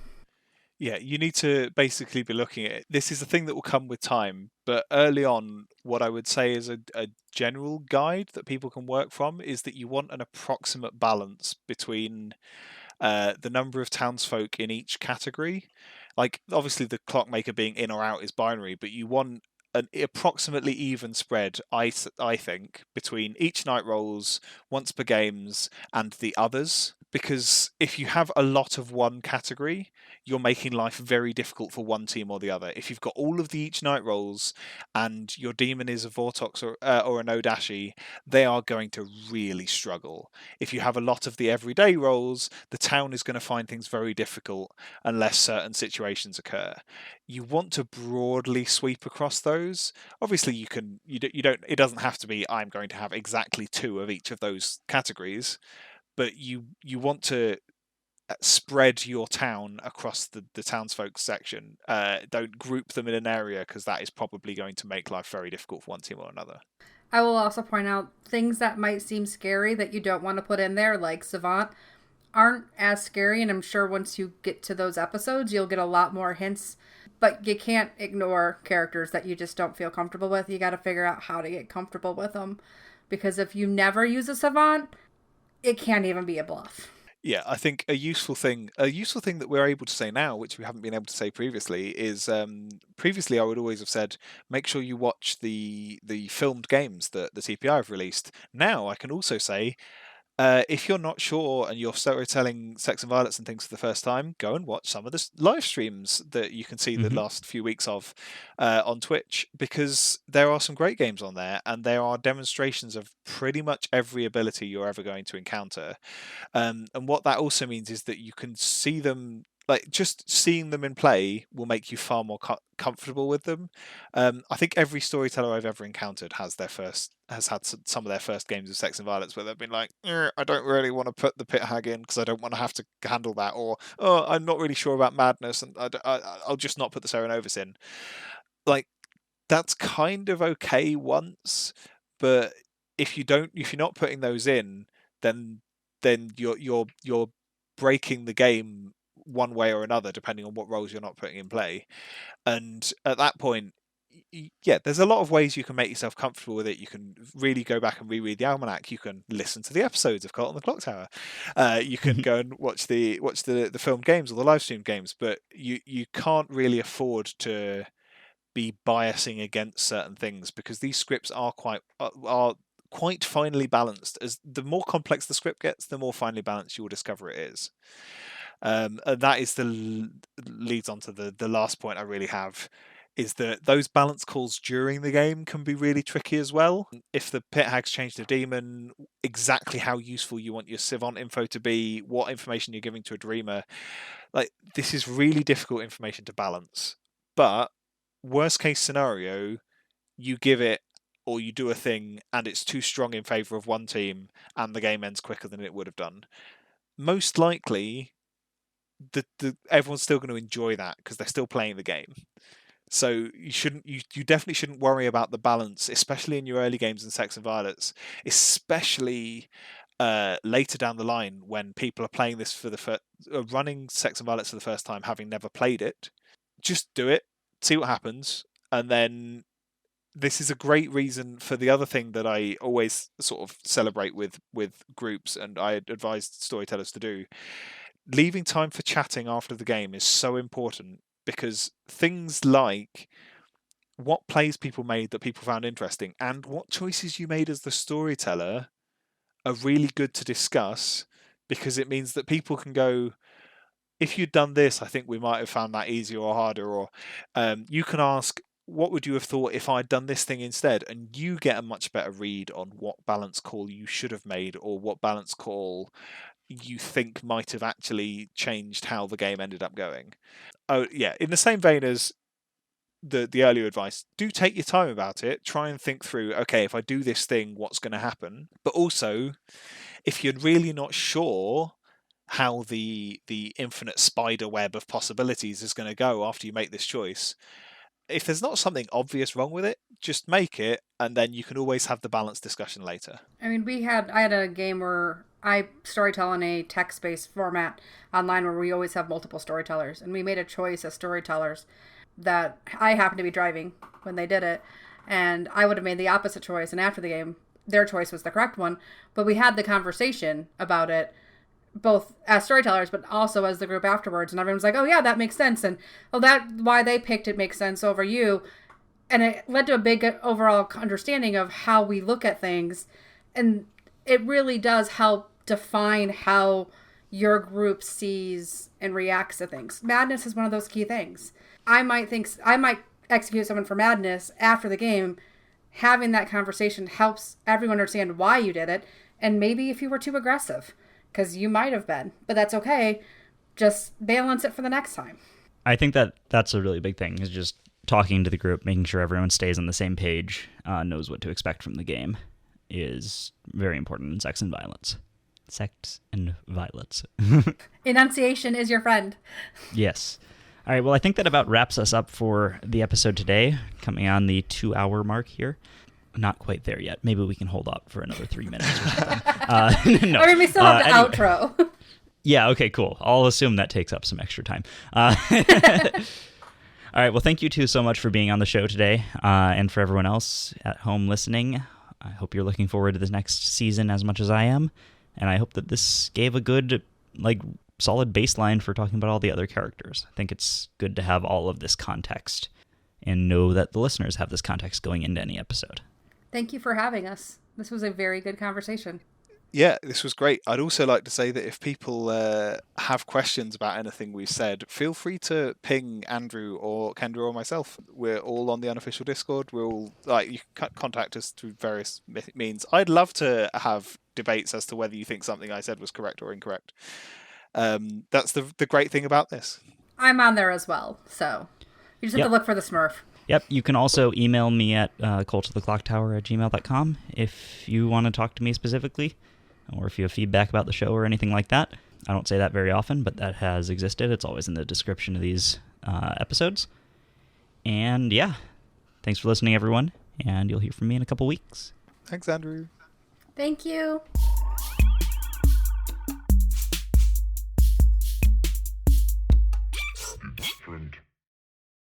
Yeah, you need to basically be looking at it. This is a thing that will come with time, but early on, what I would say is a general guide that people can work from is that you want an approximate balance between the number of townsfolk in each category. Like, obviously, the clockmaker being in or out is binary, but you want an approximately even spread, I think, between each night rolls, once per games, and the others. Because if you have a lot of one category, you're making life very difficult for one team or the other. If you've got all of the each night rolls and your demon is a Vortox or an Odashi, they are going to really struggle. If you have a lot of the everyday rolls, the town is going to find things very difficult unless certain situations occur. You want to broadly sweep across those. Obviously, you don't. It doesn't have to be I'm going to have exactly 2 of each of those categories, but you want to spread your town across the townsfolk section. Don't group them in an area because that is probably going to make life very difficult for one team or another. I will also point out things that might seem scary that you don't want to put in there, like Savant, aren't as scary, and I'm sure once you get to those episodes, you'll get a lot more hints. But you can't ignore characters that you just don't feel comfortable with. You got to figure out how to get comfortable with them. Because if you never use a Savant, it can't even be a bluff. Yeah, I think a useful thing that we're able to say now, which we haven't been able to say previously, is previously I would always have said make sure you watch the filmed games that the TPI have released. Now I can also say if you're not sure and you're storytelling Sects and Violets and things for the first time, go and watch some of the live streams that you can see the last few weeks of on Twitch, because there are some great games on there and there are demonstrations of pretty much every ability you're ever going to encounter. And what that also means is that you can see them. Like, just seeing them in play will make you far more comfortable with them. I think every storyteller I've ever encountered has had some of their first games of Sects and Violets where they've been like, I don't really want to put the pit hag in because I don't want to have to handle that, or I'm not really sure about madness and I'll just not put the Serenovus in. Like, that's kind of okay once, but if you're not putting those in, then you're breaking the game one way or another, depending on what roles you're not putting in play. And at that point, yeah, there's a lot of ways you can make yourself comfortable with it. You can really go back and reread the almanac. You can listen to the episodes of Cult on the Clocktower. You can go and watch the filmed games or the live stream games, but you can't really afford to be biasing against certain things, because these scripts are quite finely balanced. As the more complex the script gets, the more finely balanced you will discover it is. And that is leads on to the last point I really have, is that those balance calls during the game can be really tricky as well. If the pit hags change the demon, exactly how useful you want your Savant info to be, what information you're giving to a dreamer, like, this is really difficult information to balance. But worst case scenario, you give it or you do a thing and it's too strong in favor of one team and the game ends quicker than it would have done. Most likely, everyone's still going to enjoy that because they're still playing the game. So you definitely shouldn't worry about the balance, especially in your early games in Sects and Violets, especially later down the line when people are playing this for running Sects and Violets for the first time, having never played it. Just do it, see what happens, and then this is a great reason for the other thing that I always sort of celebrate with groups, and I advise storytellers to do. Leaving time for chatting after the game is so important, because things like what plays people made that people found interesting and what choices you made as the storyteller are really good to discuss, because it means that people can go, if you'd done this, I think we might have found that easier or harder. Or you can ask, what would you have thought if I'd done this thing instead? And you get a much better read on what balance call you should have made, or what balance call you think might have actually changed how the game ended up going. Oh yeah, in the same vein as the earlier advice, do take your time about it. Try and think through, okay, if I do this thing, what's going to happen? But also, if you're really not sure how the infinite spider web of possibilities is going to go after you make this choice, if there's not something obvious wrong with it, just make it, and then you can always have the balanced discussion later. I mean, I had a game where I storytell in a text-based format online where we always have multiple storytellers, and we made a choice as storytellers that I happened to be driving when they did it, and I would have made the opposite choice, and after the game, their choice was the correct one, but we had the conversation about it, both as storytellers, but also as the group afterwards, and everyone's like, oh yeah, that makes sense, and oh, that why they picked it makes sense over you, and it led to a big overall understanding of how we look at things, and it really does help define how your group sees and reacts to things. Madness is one of those key things. I might execute someone for madness after the game. Having that conversation helps everyone understand why you did it, and maybe if you were too aggressive, because you might have been, but that's okay. Just balance it for the next time. I think that's a really big thing, is just talking to the group, making sure everyone stays on the same page, knows what to expect from the game, is very important in Sects and Violets. Sects and Violets. Enunciation is your friend. Yes. All right, well, I think that about wraps us up for the episode today, coming on the 2-hour mark here. Not quite there yet. Maybe we can hold up for another 3 minutes or something. No. I mean, we still have the outro. Yeah, okay, cool. I'll assume that takes up some extra time. All right, well, thank you two so much for being on the show today, and for everyone else at home listening. I hope you're looking forward to this next season as much as I am, and I hope that this gave a good, solid baseline for talking about all the other characters. I think it's good to have all of this context and know that the listeners have this context going into any episode. Thank you for having us. This was a very good conversation. Yeah, this was great. I'd also like to say that if people have questions about anything we've said, feel free to ping Andrew or Kendra or myself. We're all on the unofficial Discord. We're all you can contact us through various means. I'd love to have debates as to whether you think something I said was correct or incorrect. That's the great thing about this. I'm on there as well, so you just have to look for the Smurf. Yep, you can also email me at cultoftheclocktower@gmail.com if you want to talk to me specifically, or if you have feedback about the show or anything like that. I don't say that very often, but that has existed. It's always in the description of these episodes. And yeah, thanks for listening, everyone, and you'll hear from me in a couple weeks. Thanks, Andrew. Thank you.